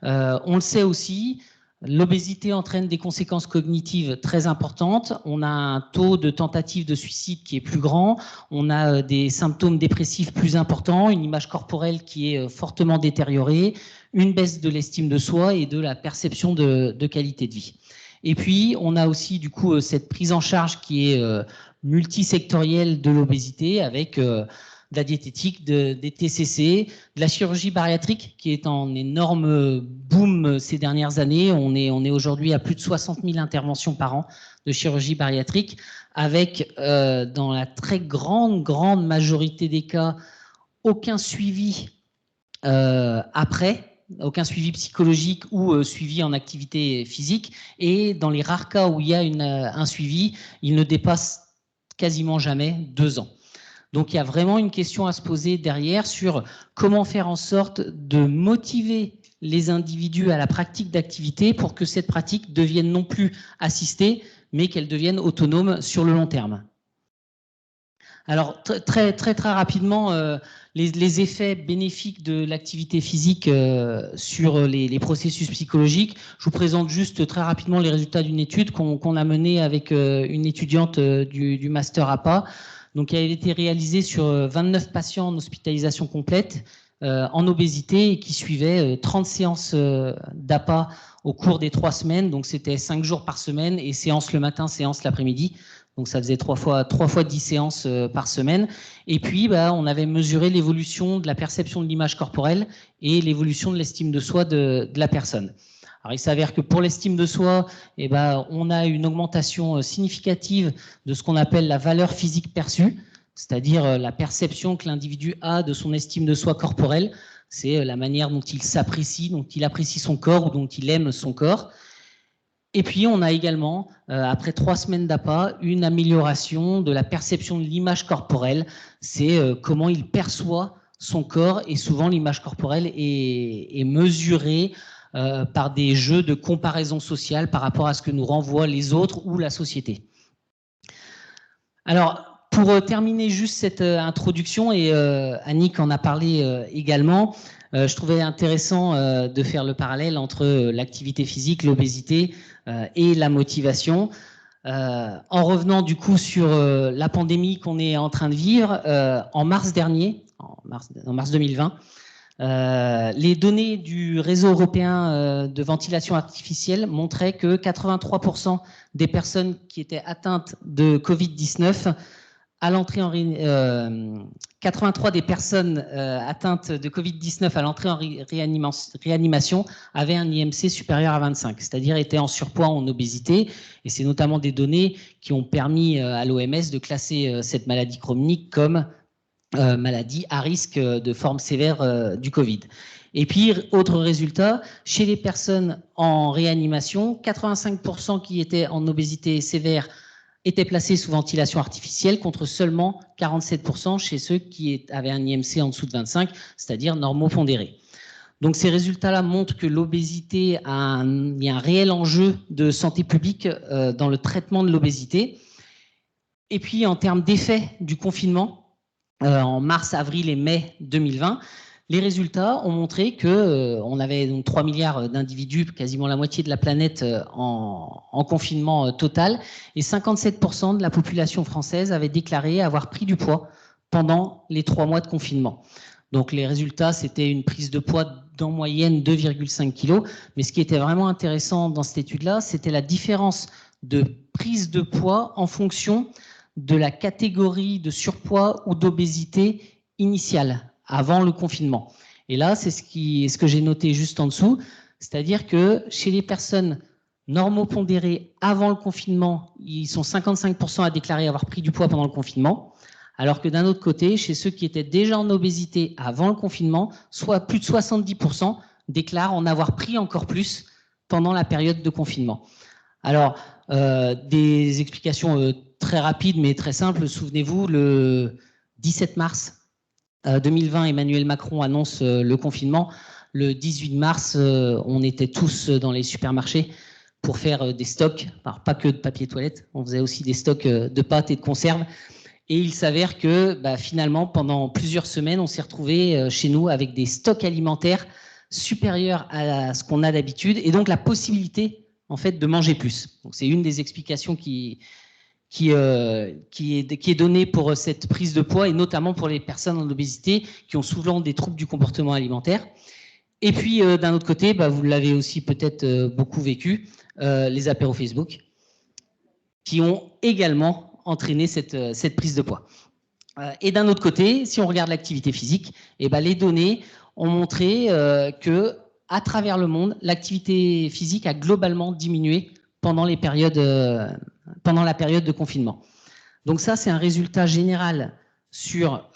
On le sait aussi, l'obésité entraîne des conséquences cognitives très importantes. On a un taux de tentative de suicide qui est plus grand. On a des symptômes dépressifs plus importants, une image corporelle qui est fortement détériorée, une baisse de l'estime de soi et de la perception de qualité de vie. Et puis, on a aussi du coup cette prise en charge qui est multisectorielle de l'obésité avec de la diététique, des TCC, de la chirurgie bariatrique qui est en énorme boom ces dernières années. On est aujourd'hui à plus de 60 000 interventions par an de chirurgie bariatrique avec, dans la très grande majorité des cas, aucun suivi après. Aucun suivi psychologique ou suivi en activité physique. Et dans les rares cas où il y a un suivi, il ne dépasse quasiment jamais 2 ans. Donc il y a vraiment une question à se poser derrière sur comment faire en sorte de motiver les individus à la pratique d'activité pour que cette pratique devienne non plus assistée, mais qu'elle devienne autonome sur le long terme. Alors très rapidement, les effets bénéfiques de l'activité physique sur les processus psychologiques. Je vous présente juste très rapidement les résultats d'une étude qu'on a menée avec une étudiante du master APA. Donc, elle a été réalisée sur 29 patients en hospitalisation complète en obésité et qui suivaient 30 séances d'APA au cours des 3 semaines. Donc, c'était 5 jours par semaine et séance le matin, séance l'après-midi. Donc, ça faisait 3 fois 10 séances par semaine. Et puis, on avait mesuré l'évolution de la perception de l'image corporelle et l'évolution de l'estime de soi de la personne. Alors, il s'avère que pour l'estime de soi, on a une augmentation significative de ce qu'on appelle la valeur physique perçue, c'est-à-dire la perception que l'individu a de son estime de soi corporelle. C'est la manière dont il s'apprécie, dont il apprécie son corps ou dont il aime son corps. Et puis, on a également, après 3 semaines d'APA, une amélioration de la perception de l'image corporelle. C'est comment il perçoit son corps, et souvent l'image corporelle est mesurée par des jeux de comparaison sociale par rapport à ce que nous renvoient les autres ou la société. Alors, pour terminer juste cette introduction, et Annick en a parlé également, je trouvais intéressant de faire le parallèle entre l'activité physique, l'obésité et la motivation. En revenant du coup sur la pandémie qu'on est en train de vivre, en mars dernier, en mars 2020, les données du réseau européen de ventilation artificielle montraient que 83% des personnes qui étaient atteintes de Covid-19 à l'entrée en 83 des personnes atteintes de Covid-19 à l'entrée en réanimation avaient un IMC supérieur à 25, c'est-à-dire étaient en surpoids, en obésité. Et c'est notamment des données qui ont permis à l'OMS de classer cette maladie chronique comme maladie à risque de forme sévère du Covid. Et puis, autre résultat, chez les personnes en réanimation, 85% qui étaient en obésité sévère étaient placés sous ventilation artificielle contre seulement 47% chez ceux qui avaient un IMC en dessous de 25, c'est-à-dire normopondéré. Donc ces résultats-là montrent que l'obésité il y a un réel enjeu de santé publique dans le traitement de l'obésité. Et puis en termes d'effet du confinement, en mars, avril et mai 2020, les résultats ont montré qu'on avait donc 3 milliards d'individus, quasiment la moitié de la planète en confinement total, et 57% de la population française avait déclaré avoir pris du poids pendant les 3 mois de confinement. Donc les résultats, c'était une prise de poids d'en moyenne 2,5 kg, mais ce qui était vraiment intéressant dans cette étude-là, c'était la différence de prise de poids en fonction de la catégorie de surpoids ou d'obésité initiale, avant le confinement. Et là, c'est ce que j'ai noté juste en dessous, c'est-à-dire que chez les personnes normopondérées avant le confinement, ils sont 55% à déclarer avoir pris du poids pendant le confinement, alors que d'un autre côté, chez ceux qui étaient déjà en obésité avant le confinement, soit plus de 70% déclarent en avoir pris encore plus pendant la période de confinement. Alors, des explications très rapides mais très simples. Souvenez-vous, le 17 mars 2020, Emmanuel Macron annonce le confinement. Le 18 mars, on était tous dans les supermarchés pour faire des stocks, alors pas que de papier toilette, on faisait aussi des stocks de pâtes et de conserves. Et il s'avère que finalement, pendant plusieurs semaines, on s'est retrouvé chez nous avec des stocks alimentaires supérieurs à ce qu'on a d'habitude, et donc la possibilité en fait de manger plus. Donc c'est une des explications qui est donnée pour cette prise de poids, et notamment pour les personnes en obésité qui ont souvent des troubles du comportement alimentaire. Et puis d'un autre côté, vous l'avez aussi peut-être beaucoup vécu, les apéros Facebook, qui ont également entraîné cette prise de poids. Et d'un autre côté, si on regarde l'activité physique, les données ont montré que à travers le monde, l'activité physique a globalement diminué pendant la période de confinement. Donc ça, c'est un résultat général sur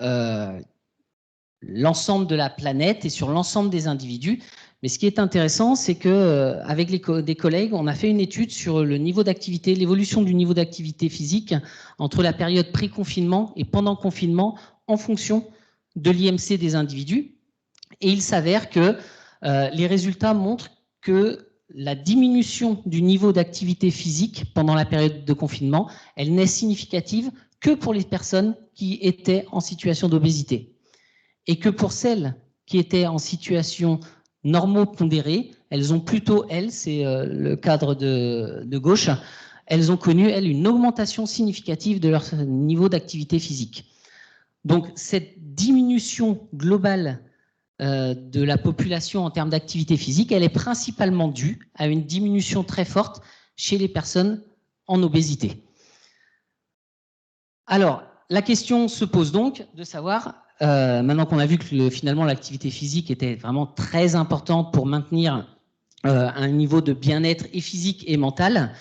l'ensemble de la planète et sur l'ensemble des individus. Mais ce qui est intéressant, c'est qu'avec des collègues, on a fait une étude sur le niveau d'activité, l'évolution du niveau d'activité physique entre la période pré-confinement et pendant confinement en fonction de l'IMC des individus. Et il s'avère que les résultats montrent que la diminution du niveau d'activité physique pendant la période de confinement, elle n'est significative que pour les personnes qui étaient en situation d'obésité. Et que pour celles qui étaient en situation normopondérée, elles ont plutôt, c'est le cadre de gauche, elles ont connu, une augmentation significative de leur niveau d'activité physique. Donc cette diminution globale de la population en termes d'activité physique, elle est principalement due à une diminution très forte chez les personnes en obésité. Alors, la question se pose donc de savoir, maintenant qu'on a vu que finalement l'activité physique était vraiment très importante pour maintenir un niveau de bien-être et physique et mental,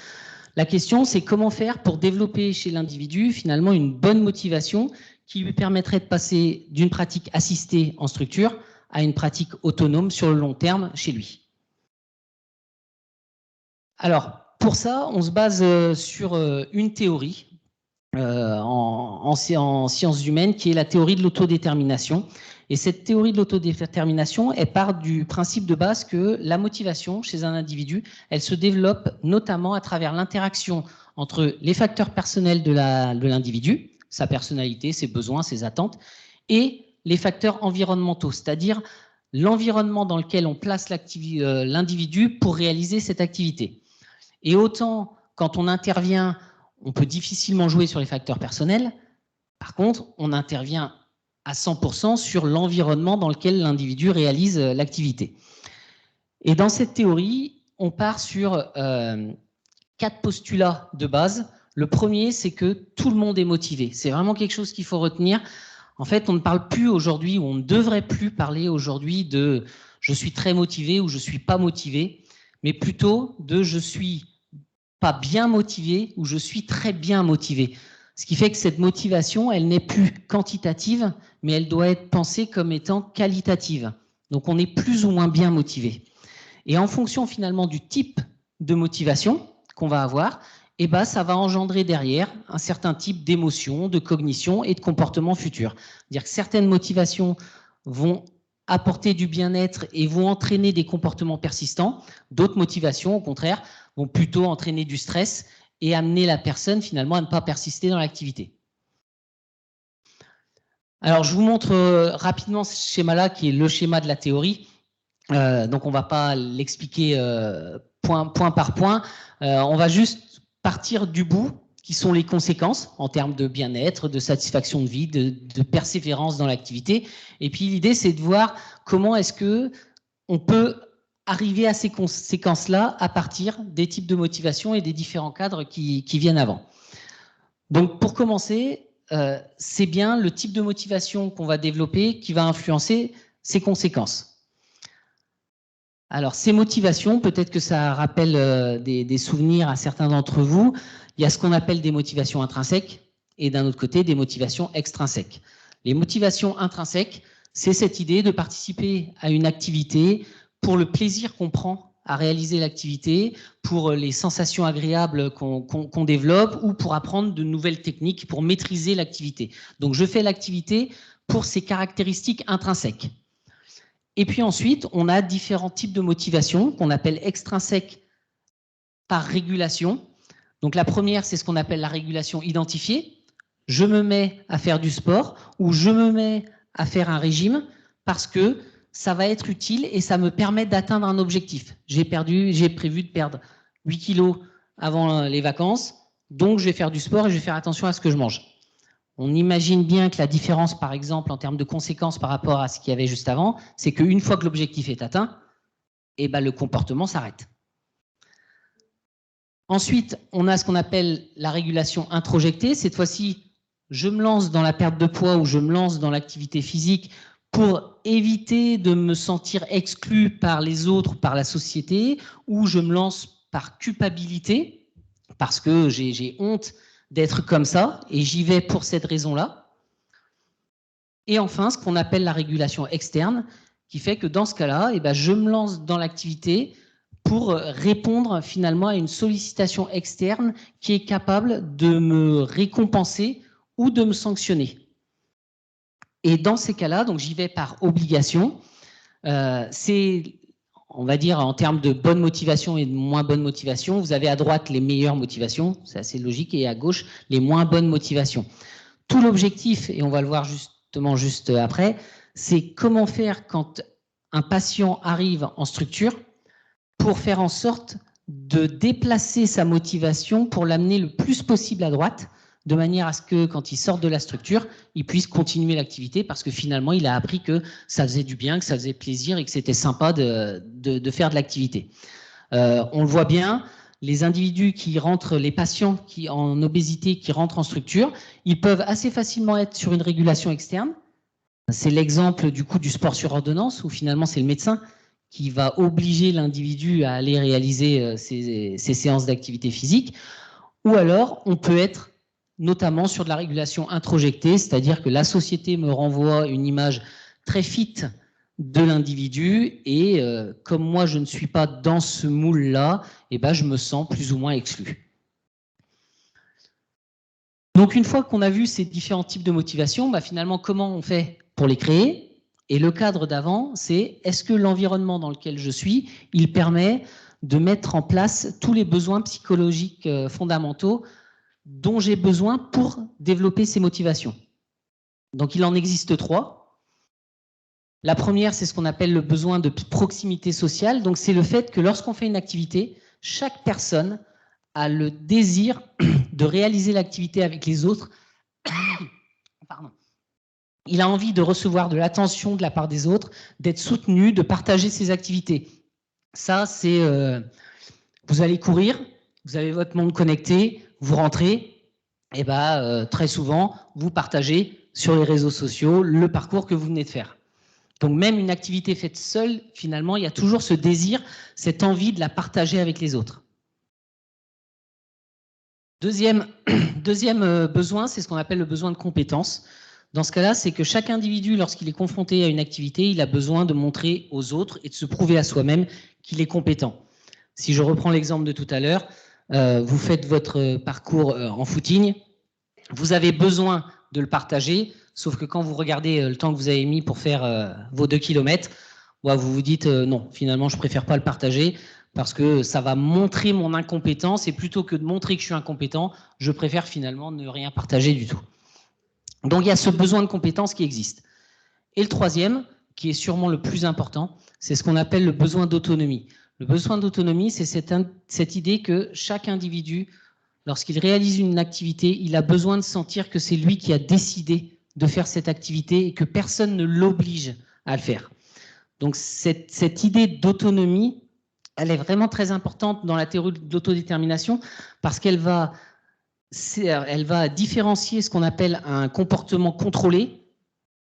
la question c'est comment faire pour développer chez l'individu finalement une bonne motivation qui lui permettrait de passer d'une pratique assistée en structure à une pratique autonome sur le long terme chez lui. Alors, pour ça, on se base sur une théorie en sciences humaines qui est la théorie de l'autodétermination. Et cette théorie de l'autodétermination, elle part du principe de base que la motivation chez un individu, elle se développe notamment à travers l'interaction entre les facteurs personnels de l'individu, sa personnalité, ses besoins, ses attentes, et les facteurs environnementaux, c'est-à-dire l'environnement dans lequel on place l'individu pour réaliser cette activité. Et autant, quand on intervient, on peut difficilement jouer sur les facteurs personnels, par contre, on intervient à 100% sur l'environnement dans lequel l'individu réalise l'activité. Et dans cette théorie, on part sur 4 postulats de base. Le premier, c'est que tout le monde est motivé. C'est vraiment quelque chose qu'il faut retenir. En fait, on ne parle plus aujourd'hui, ou on ne devrait plus parler aujourd'hui de « je suis très motivé » ou « je ne suis pas motivé », mais plutôt de « je suis pas bien motivé » ou « je suis très bien motivé ». Ce qui fait que cette motivation, elle n'est plus quantitative, mais elle doit être pensée comme étant qualitative. Donc on est plus ou moins bien motivé. Et en fonction finalement du type de motivation qu'on va avoir, eh ben, ça va engendrer derrière un certain type d'émotion, de cognition et de comportement futur. C'est-à-dire que certaines motivations vont apporter du bien-être et vont entraîner des comportements persistants. D'autres motivations, au contraire, vont plutôt entraîner du stress et amener la personne finalement à ne pas persister dans l'activité. Alors, je vous montre rapidement ce schéma-là, qui est le schéma de la théorie. Donc, on ne va pas l'expliquer point par point. On va juste partir du bout, qui sont les conséquences en termes de bien-être, de satisfaction de vie, de persévérance dans l'activité. Et puis, l'idée, c'est de voir comment est-ce qu'on peut arriver à ces conséquences-là à partir des types de motivation et des différents cadres qui viennent avant. Donc, pour commencer, c'est bien le type de motivation qu'on va développer qui va influencer ces conséquences. Alors, ces motivations, peut-être que ça rappelle des souvenirs à certains d'entre vous. Il y a ce qu'on appelle des motivations intrinsèques et d'un autre côté, des motivations extrinsèques. Les motivations intrinsèques, c'est cette idée de participer à une activité pour le plaisir qu'on prend à réaliser l'activité, pour les sensations agréables qu'on développe ou pour apprendre de nouvelles techniques pour maîtriser l'activité. Donc, je fais l'activité pour ses caractéristiques intrinsèques. Et puis ensuite, on a différents types de motivations qu'on appelle extrinsèques par régulation. Donc, la première, c'est ce qu'on appelle la régulation identifiée. Je me mets à faire du sport ou je me mets à faire un régime parce que ça va être utile et ça me permet d'atteindre un objectif. J'ai prévu de perdre 8 kilos avant les vacances, donc je vais faire du sport et je vais faire attention à ce que je mange. On imagine bien que la différence, par exemple, en termes de conséquences par rapport à ce qu'il y avait juste avant, c'est qu'une fois que l'objectif est atteint, eh ben, le comportement s'arrête. Ensuite, on a ce qu'on appelle la régulation introjectée. Cette fois-ci, je me lance dans la perte de poids ou je me lance dans l'activité physique pour éviter de me sentir exclu par les autres, par la société, ou je me lance par culpabilité, parce que j'ai honte d'être comme ça, et j'y vais pour cette raison-là. Et enfin, ce qu'on appelle la régulation externe, qui fait que dans ce cas-là, eh ben, je me lance dans l'activité pour répondre finalement à une sollicitation externe qui est capable de me récompenser ou de me sanctionner. Et dans ces cas-là, donc j'y vais par obligation. C'est, on va dire, en termes de bonne motivation et de moins bonne motivation, vous avez à droite les meilleures motivations, c'est assez logique, et à gauche les moins bonnes motivations. Tout l'objectif, et on va le voir justement juste après, c'est comment faire quand un patient arrive en structure pour faire en sorte de déplacer sa motivation pour l'amener le plus possible à droite, de manière à ce que, quand il sort de la structure, il puisse continuer l'activité parce que finalement, il a appris que ça faisait du bien, que ça faisait plaisir et que c'était sympa de faire de l'activité. On le voit bien, les individus qui rentrent, les patients qui en obésité qui rentrent en structure, ils peuvent assez facilement être sur une régulation externe. C'est l'exemple du coup du sport sur ordonnance où finalement, c'est le médecin qui va obliger l'individu à aller réaliser ses séances d'activité physique. Ou alors, on peut être notamment sur de la régulation introjectée, c'est-à-dire que la société me renvoie une image très fit de l'individu et comme moi je ne suis pas dans ce moule-là, eh ben, je me sens plus ou moins exclu. Donc une fois qu'on a vu ces différents types de motivation, bah, finalement comment on fait pour les créer? Et le cadre d'avant, c'est est-ce que l'environnement dans lequel je suis, il permet de mettre en place tous les besoins psychologiques fondamentaux dont j'ai besoin pour développer ces motivations. Donc il en existe 3. La première, c'est ce qu'on appelle le besoin de proximité sociale. Donc c'est le fait que lorsqu'on fait une activité, chaque personne a le désir de réaliser l'activité avec les autres. Pardon. Il a envie de recevoir de l'attention de la part des autres, d'être soutenu, de partager ses activités. Ça, c'est... vous allez courir, vous avez votre monde connecté, vous rentrez, et très souvent, vous partagez sur les réseaux sociaux le parcours que vous venez de faire. Donc même une activité faite seule, finalement, il y a toujours ce désir, cette envie de la partager avec les autres. Deuxième besoin, c'est ce qu'on appelle le besoin de compétence. Dans ce cas-là, c'est que chaque individu, lorsqu'il est confronté à une activité, il a besoin de montrer aux autres et de se prouver à soi-même qu'il est compétent. Si je reprends l'exemple de tout à l'heure, vous faites votre parcours en footing, vous avez besoin de le partager, sauf que quand vous regardez le temps que vous avez mis pour faire vos 2 km, vous vous dites non, finalement, je préfère pas le partager parce que ça va montrer mon incompétence et plutôt que de montrer que je suis incompétent, je préfère finalement ne rien partager du tout. Donc il y a ce besoin de compétence qui existe. Et le troisième, qui est sûrement le plus important, c'est ce qu'on appelle le besoin d'autonomie. Le besoin d'autonomie, c'est cette idée que chaque individu, lorsqu'il réalise une activité, il a besoin de sentir que c'est lui qui a décidé de faire cette activité et que personne ne l'oblige à le faire. Donc cette idée d'autonomie, elle est vraiment très importante dans la théorie de l'autodétermination parce qu'elle va différencier ce qu'on appelle un comportement contrôlé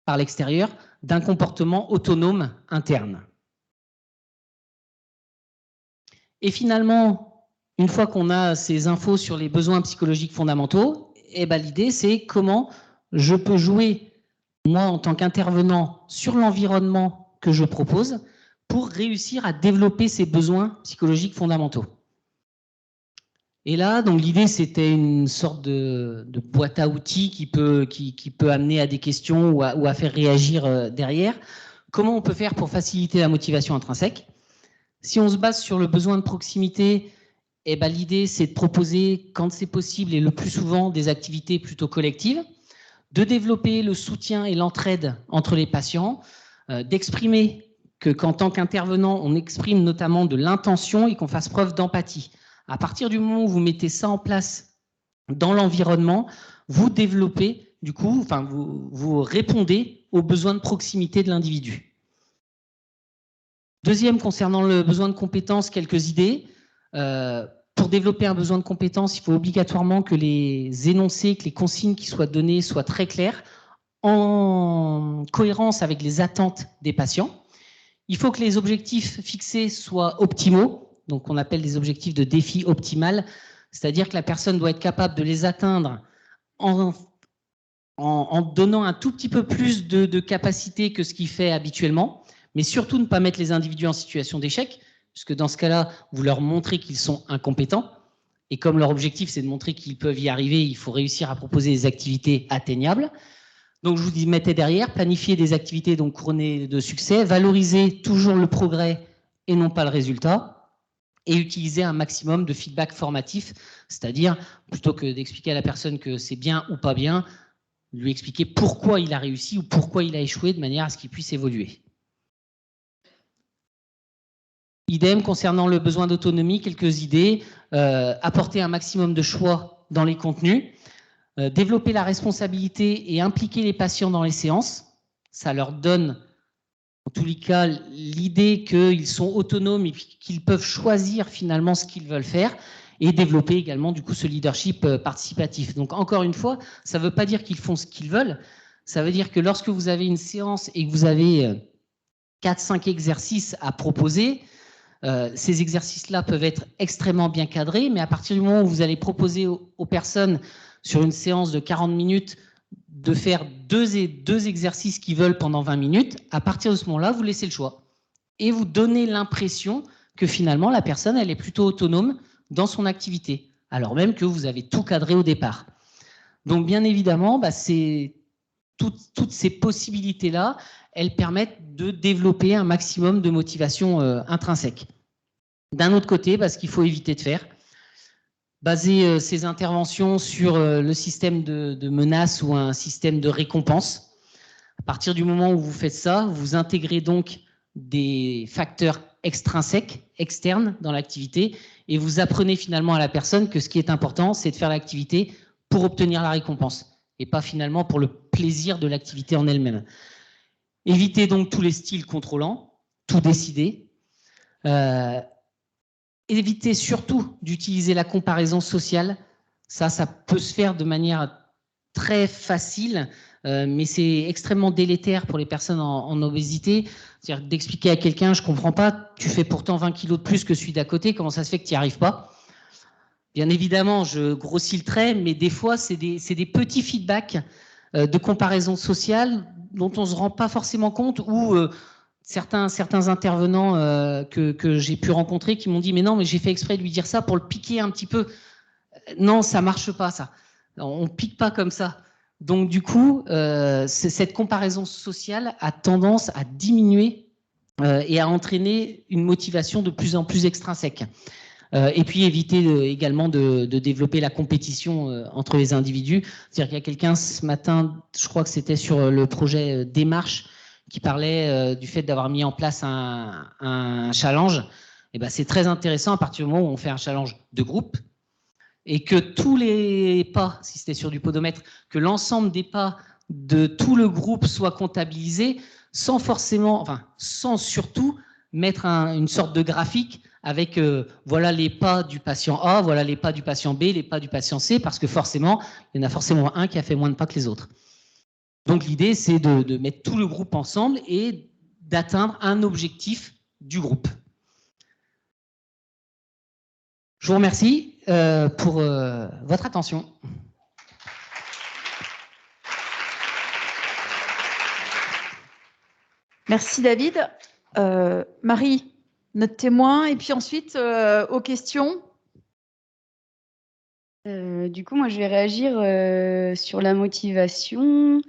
par l'extérieur d'un comportement autonome interne. Et finalement, une fois qu'on a ces infos sur les besoins psychologiques fondamentaux, l'idée c'est comment je peux jouer, moi en tant qu'intervenant, sur l'environnement que je propose pour réussir à développer ces besoins psychologiques fondamentaux. Et là, donc l'idée, c'était une sorte de boîte à outils qui peut amener à des questions ou à faire réagir derrière. Comment on peut faire pour faciliter la motivation intrinsèque? Si on se base sur le besoin de proximité, l'idée, c'est de proposer, quand c'est possible et le plus souvent, des activités plutôt collectives, de développer le soutien et l'entraide entre les patients, d'exprimer qu'en tant qu'intervenant, on exprime notamment de l'intention et qu'on fasse preuve d'empathie. À partir du moment où vous mettez ça en place dans l'environnement, vous développez, du coup, vous répondez aux besoins de proximité de l'individu. Deuxième, concernant le besoin de compétence, quelques idées. Pour développer un besoin de compétence, il faut obligatoirement que les énoncés, que les consignes qui soient données soient très claires, en cohérence avec les attentes des patients. Il faut que les objectifs fixés soient optimaux. Donc, on appelle des objectifs de défi optimal, c'est-à-dire que la personne doit être capable de les atteindre en donnant un tout petit peu plus de capacité que ce qu'il fait habituellement, mais surtout ne pas mettre les individus en situation d'échec, puisque dans ce cas-là, vous leur montrez qu'ils sont incompétents, et comme leur objectif, c'est de montrer qu'ils peuvent y arriver, il faut réussir à proposer des activités atteignables. Donc, je vous dis, mettez derrière, planifier des activités donc couronnées de succès, valoriser toujours le progrès et non pas le résultat, et utiliser un maximum de feedback formatif, c'est-à-dire, plutôt que d'expliquer à la personne que c'est bien ou pas bien, lui expliquer pourquoi il a réussi ou pourquoi il a échoué, de manière à ce qu'il puisse évoluer. Idem, concernant le besoin d'autonomie, quelques idées. Apporter un maximum de choix dans les contenus, développer la responsabilité et impliquer les patients dans les séances. Ça leur donne, en tous les cas, l'idée qu'ils sont autonomes et qu'ils peuvent choisir finalement ce qu'ils veulent faire, et développer également du coup ce leadership participatif. Donc encore une fois, ça ne veut pas dire qu'ils font ce qu'ils veulent, ça veut dire que lorsque vous avez une séance et que vous avez 4-5 exercices à proposer, ces exercices-là peuvent être extrêmement bien cadrés, mais à partir du moment où vous allez proposer aux personnes sur une séance de 40 minutes de faire deux exercices qu'ils veulent pendant 20 minutes, à partir de ce moment-là, vous laissez le choix. Et vous donnez l'impression que finalement, la personne, elle est plutôt autonome dans son activité, alors même que vous avez tout cadré au départ. Donc, bien évidemment, c'est toutes ces possibilités-là, elles permettent de développer un maximum de motivation intrinsèque. D'un autre côté, ce qu'il faut éviter de faire, baser ces interventions sur le système de menaces ou un système de récompense. À partir du moment où vous faites ça, vous intégrez donc des facteurs extrinsèques, externes dans l'activité, et vous apprenez finalement à la personne que ce qui est important, c'est de faire l'activité pour obtenir la récompense, et pas finalement pour le plaisir de l'activité en elle-même. Évitez donc tous les styles contrôlants, tout décider. Évitez surtout d'utiliser la comparaison sociale. Ça peut se faire de manière très facile, mais c'est extrêmement délétère pour les personnes en obésité. C'est-à-dire d'expliquer à quelqu'un, je ne comprends pas, tu fais pourtant 20 kilos de plus que celui d'à côté, comment ça se fait que tu n'y arrives pas? Bien évidemment, je grossis le trait, mais des fois, c'est des petits feedbacks de comparaison sociale dont on ne se rend pas forcément compte, ou certains intervenants que j'ai pu rencontrer qui m'ont dit « mais non, mais j'ai fait exprès de lui dire ça pour le piquer un petit peu ». Non, ça ne marche pas, ça. On ne pique pas comme ça. Donc, du coup, cette comparaison sociale a tendance à diminuer et à entraîner une motivation de plus en plus extrinsèque. Et puis, éviter également de développer la compétition entre les individus. C'est-à-dire qu'il y a quelqu'un ce matin, je crois que c'était sur le projet Démarche, qui parlait du fait d'avoir mis en place un challenge. Et ben, c'est très intéressant à partir du moment où on fait un challenge de groupe, et que tous les pas, si c'était sur du podomètre, que l'ensemble des pas de tout le groupe soient comptabilisés sans surtout mettre une sorte de graphique avec voilà les pas du patient A, voilà les pas du patient B, les pas du patient C, parce que forcément, il y en a forcément un qui a fait moins de pas que les autres. Donc l'idée, c'est de mettre tout le groupe ensemble et d'atteindre un objectif du groupe. Je vous remercie pour votre attention. Merci David. Marie, notre témoin, et puis ensuite aux questions. Du coup, moi, je vais réagir sur la motivation.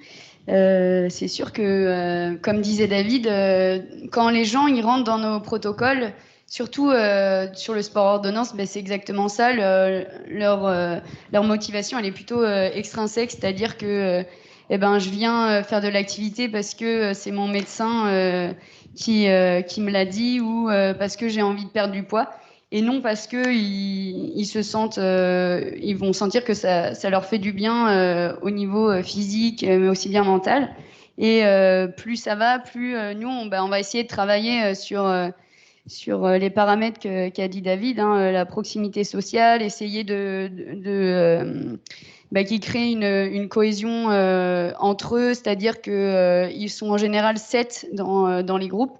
C'est sûr que, comme disait David, quand les gens ils rentrent dans nos protocoles, surtout sur le sport ordonnance, ben, c'est exactement ça. Leur motivation, elle est plutôt extrinsèque, c'est-à-dire que eh ben, je viens faire de l'activité parce que c'est mon médecin qui me l'a dit, ou parce que j'ai envie de perdre du poids. Et non parce que ils se sentent, ils vont sentir que ça leur fait du bien au niveau physique, mais aussi bien mental. Et plus ça va, plus nous on va essayer de travailler sur les paramètres qu'a dit David, hein, la proximité sociale, essayer qu'ils créent une cohésion entre eux, c'est-à-dire que ils sont en général 7 dans les groupes.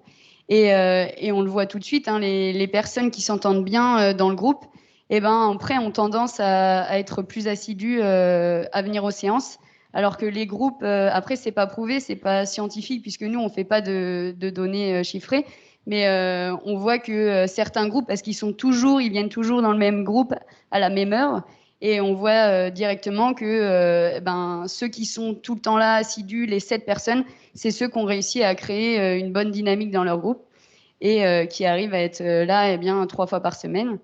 Et on le voit tout de suite, hein, les personnes qui s'entendent bien dans le groupe, eh ben, après, ont tendance à être plus assidus à venir aux séances. Alors que les groupes, après, c'est pas prouvé, c'est pas scientifique, puisque nous, on fait pas de données chiffrées. Mais on voit que certains groupes, parce qu'ils viennent toujours dans le même groupe à la même heure, et on voit directement que ceux qui sont tout le temps là, assidus, les 7 personnes, c'est ceux qui ont réussi à créer une bonne dynamique dans leur groupe et qui arrivent à être là 3 fois par semaine.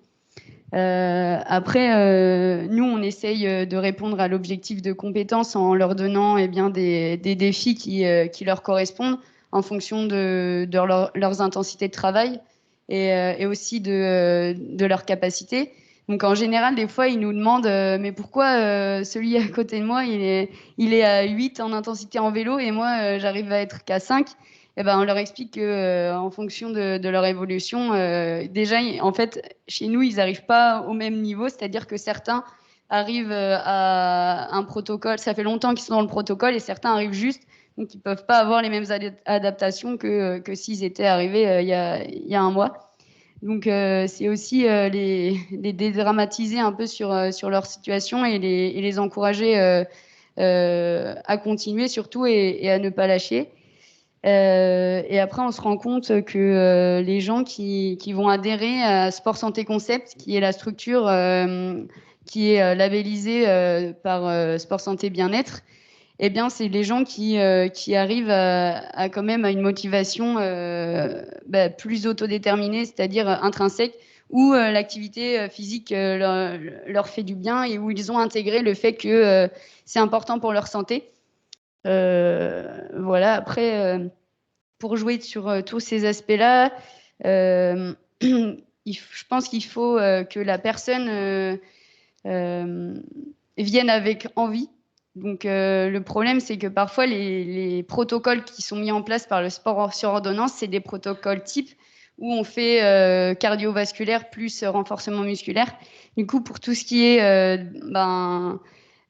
Après, nous, on essaye de répondre à l'objectif de compétences en leur donnant des défis qui leur correspondent en fonction de leurs intensités de travail et aussi de leurs capacités. Donc en général, des fois, ils nous demandent mais pourquoi celui à côté de moi, il est à 8 en intensité en vélo et moi, j'arrive à être qu'à 5. Et ben, on leur explique que en fonction de leur évolution, déjà, en fait, chez nous, ils n'arrivent pas au même niveau, c'est-à-dire que certains arrivent à un protocole, ça fait longtemps qu'ils sont dans le protocole, et certains arrivent juste, donc ils ne peuvent pas avoir les mêmes adaptations que s'ils étaient arrivés il y a un mois. Donc, c'est aussi les dédramatiser un peu sur leur situation et les encourager à continuer surtout et à ne pas lâcher. Et après, on se rend compte que les gens qui vont adhérer à Sport Santé Concept, qui est la structure qui est labellisée par Sport Santé Bien-être, eh bien, c'est les gens qui arrivent à quand même à une motivation plus autodéterminée, c'est-à-dire intrinsèque, où l'activité physique leur fait du bien et où ils ont intégré le fait que c'est important pour leur santé. Voilà, après, pour jouer sur tous ces aspects-là, je pense qu'il faut que la personne viennent avec envie. Donc le problème, c'est que parfois les protocoles qui sont mis en place par le sport sur ordonnance, c'est des protocoles type où on fait cardiovasculaire plus renforcement musculaire. Du coup, pour tout ce qui est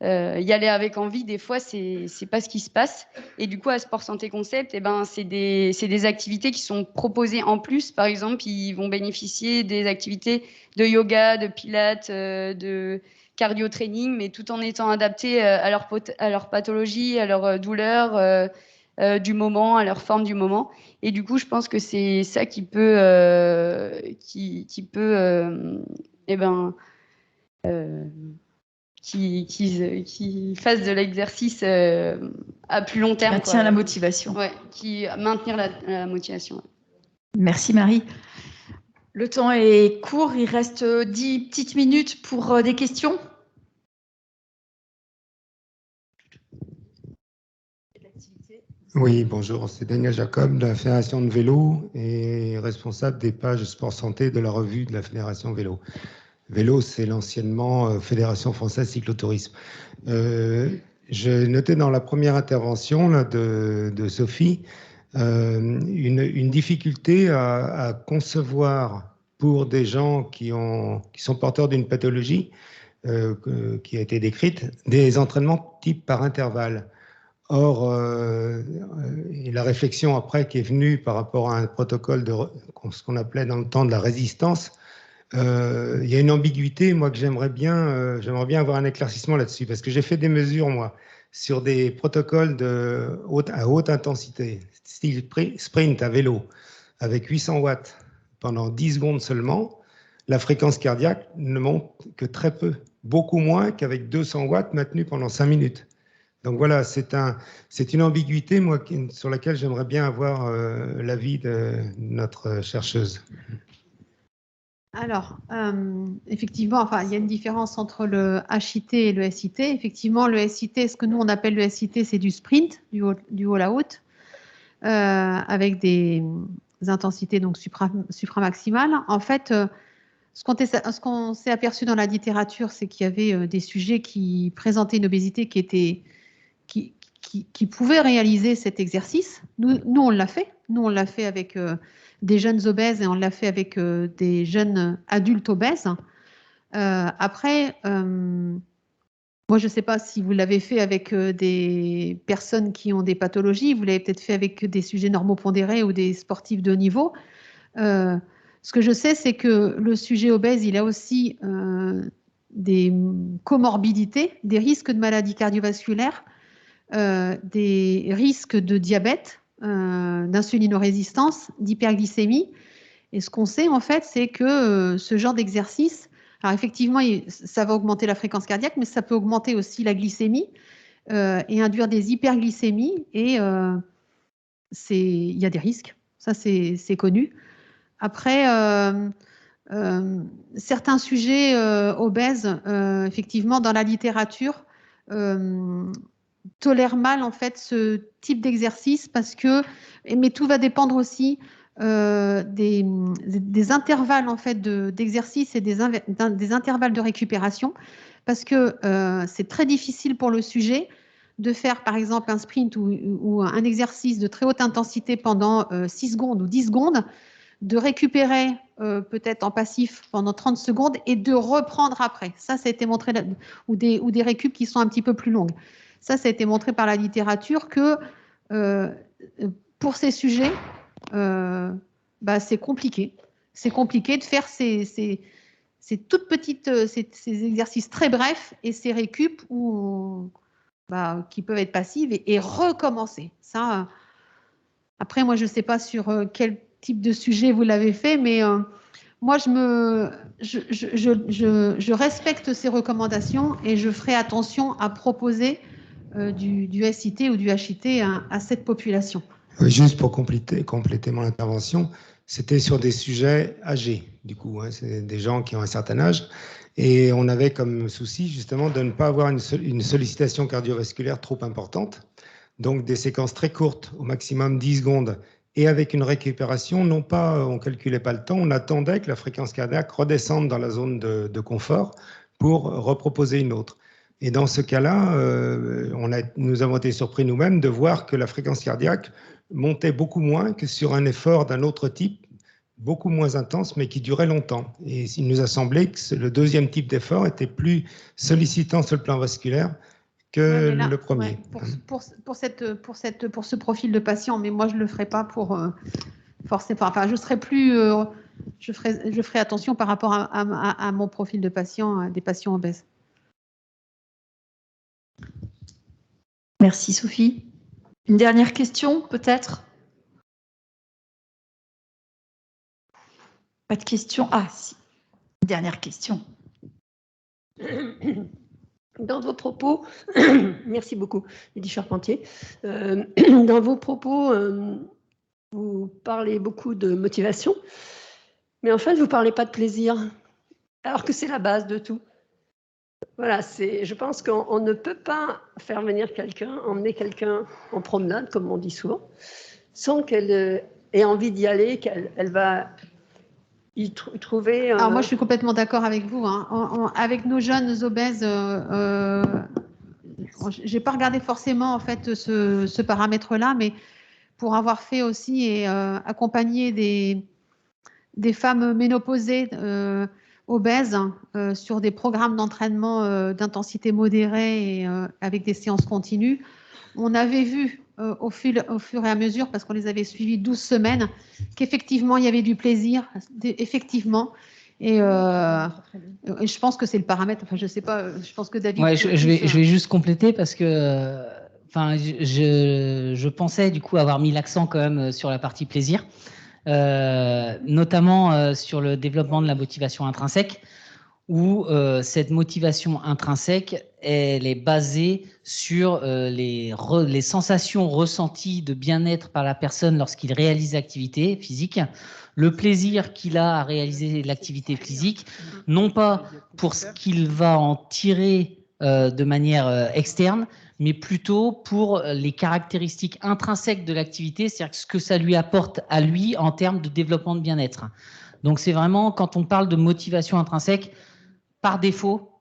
y aller avec envie, des fois, c'est pas ce qui se passe. Et du coup, à Sport Santé Concept, c'est des activités qui sont proposées en plus. Par exemple, ils vont bénéficier des activités de yoga, de pilates, de cardio training, mais tout en étant adaptés à leur pathologie, à leur douleur du moment, à leur forme du moment. Et du coup, je pense que c'est ça qui peut qui fasse de l'exercice à plus long terme. Maintient la motivation. Ouais, maintenir la motivation. Ouais. Merci Marie. Le temps est court, il reste 10 petites minutes pour des questions. Oui, bonjour, c'est Daniel Jacob de la Fédération de vélo et responsable des pages sport santé de la revue de la Fédération Vélo. Vélo, c'est l'anciennement Fédération française cyclotourisme. Je notais dans la première intervention là, de Sophie une difficulté à concevoir pour des gens qui sont porteurs d'une pathologie qui a été décrite, des entraînements type par intervalle. Or, et la réflexion après qui est venue par rapport à un protocole de ce qu'on appelait dans le temps de la résistance, il y a une ambiguïté, moi, que j'aimerais bien avoir un éclaircissement là-dessus, parce que j'ai fait des mesures, moi, sur des protocoles à haute intensité, style sprint à vélo, avec 800 watts pendant 10 secondes seulement. La fréquence cardiaque ne monte que très peu, beaucoup moins qu'avec 200 watts maintenus pendant 5 minutes. Donc voilà, c'est une ambiguïté, moi, sur laquelle j'aimerais bien avoir l'avis de notre chercheuse. Alors, effectivement, il y a une différence entre le HIT et le SIT. Effectivement, le SIT, ce que nous on appelle le SIT, c'est du sprint, du haut à haute, avec des intensités donc supramaximales. En fait, ce qu'on s'est aperçu dans la littérature, c'est qu'il y avait des sujets qui présentaient une obésité qui pouvaient réaliser cet exercice. Nous, on l'a fait. Nous, on l'a fait avec des jeunes obèses et on l'a fait avec des jeunes adultes obèses. Après, moi, je ne sais pas si vous l'avez fait avec des personnes qui ont des pathologies. Vous l'avez peut-être fait avec des sujets normopondérés ou des sportifs de haut niveau. Ce que je sais, c'est que le sujet obèse, il a aussi des comorbidités, des risques de maladies cardiovasculaires, des risques de diabète, d'insulinorésistance, d'hyperglycémie. Et ce qu'on sait, en fait, c'est que ce genre d'exercice, alors effectivement, ça va augmenter la fréquence cardiaque, mais ça peut augmenter aussi la glycémie et induire des hyperglycémies. Et il y a des risques, ça c'est connu. Après, certains sujets obèses, effectivement, dans la littérature, tolèrent mal en fait ce type d'exercice mais tout va dépendre aussi des intervalles en fait d'exercice et des intervalles de récupération, parce que c'est très difficile pour le sujet de faire par exemple un sprint ou un exercice de très haute intensité pendant 6 secondes ou 10 secondes, de récupérer peut-être en passif pendant 30 secondes et de reprendre après. Ça a été montré, ou des récup qui sont un petit peu plus longues. Ça a été montré par la littérature que pour ces sujets, c'est compliqué. C'est compliqué de faire ces toutes petites, ces exercices très brefs et ces récup qui peuvent être passives et recommencer. Ça, après, moi, je ne sais pas sur quel type de sujet vous l'avez fait, mais moi, je respecte ces recommandations et je ferai attention à proposer du SIT ou du HIT à cette population. Oui, juste pour compléter mon intervention, c'était sur des sujets âgés, du coup, hein, c'est des gens qui ont un certain âge, et on avait comme souci justement de ne pas avoir une sollicitation cardiovasculaire trop importante, donc des séquences très courtes, au maximum 10 secondes, et avec une récupération, non pas, on ne calculait pas le temps, on attendait que la fréquence cardiaque redescende dans la zone de confort pour reproposer une autre. Et dans ce cas-là, nous avons été surpris nous-mêmes de voir que la fréquence cardiaque montait beaucoup moins que sur un effort d'un autre type, beaucoup moins intense, mais qui durait longtemps. Et il nous a semblé que le deuxième type d'effort était plus sollicitant sur le plan vasculaire que là, le premier. Pour ce profil de patient, mais moi je ne le ferai pas pour forcer. Enfin, je serai plus, je ferai attention par rapport à mon profil de patient, des patients obèses. Merci Sophie. Une dernière question, peut-être? Pas de question? Ah, si. Une dernière question. Dans vos propos, merci beaucoup, Lydie Charpentier. Dans vos propos, vous parlez beaucoup de motivation, mais en fait, vous ne parlez pas de plaisir, alors que c'est la base de tout. Voilà, je pense qu'on ne peut pas faire venir quelqu'un, emmener quelqu'un en promenade, comme on dit souvent, sans qu'elle ait envie d'y aller, qu'elle va y trouver... Alors moi, je suis complètement d'accord avec vous. Hein. Avec nos jeunes obèses, je n'ai pas regardé forcément en fait ce paramètre-là, mais pour avoir fait aussi et accompagner des femmes ménopausées obèses sur des programmes d'entraînement d'intensité modérée et avec des séances continues, on avait vu au fur et à mesure, parce qu'on les avait suivis 12 semaines, qu'effectivement, il y avait du plaisir, effectivement. Et je pense que c'est le paramètre, enfin, je ne sais pas, je pense que David... Ouais, je vais juste compléter parce que je pensais du coup avoir mis l'accent quand même sur la partie plaisir, notamment sur le développement de la motivation intrinsèque, où cette motivation intrinsèque, elle est basée sur les sensations ressenties de bien-être par la personne lorsqu'il réalise l'activité physique, le plaisir qu'il a à réaliser l'activité physique, non pas pour ce qu'il va en tirer de manière externe, mais plutôt pour les caractéristiques intrinsèques de l'activité, c'est-à-dire ce que ça lui apporte à lui en termes de développement de bien-être. Donc c'est vraiment, quand on parle de motivation intrinsèque, par défaut,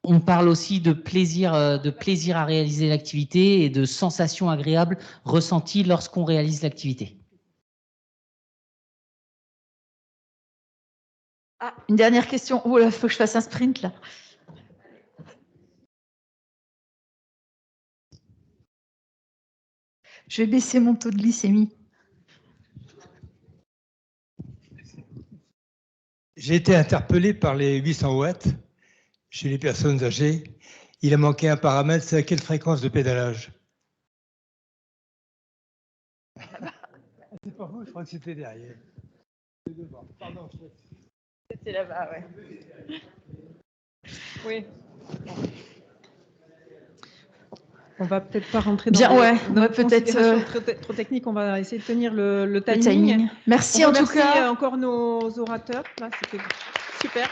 on parle aussi de plaisir à réaliser l'activité et de sensations agréables ressenties lorsqu'on réalise l'activité. Ah, une dernière question. Oh là, il faut que je fasse un sprint là. Je vais baisser mon taux de glycémie. J'ai été interpellé par les 800 watts chez les personnes âgées. Il a manqué un paramètre, c'est à quelle fréquence de pédalage? C'est pas vous, je crois que c'était derrière. Pardon. C'était là-bas, ouais. Oui. On va peut-être pas rentrer dans les considérations trop techniques. On va essayer de tenir le timing. Merci en tout cas. Encore nos orateurs. Là, c'était super.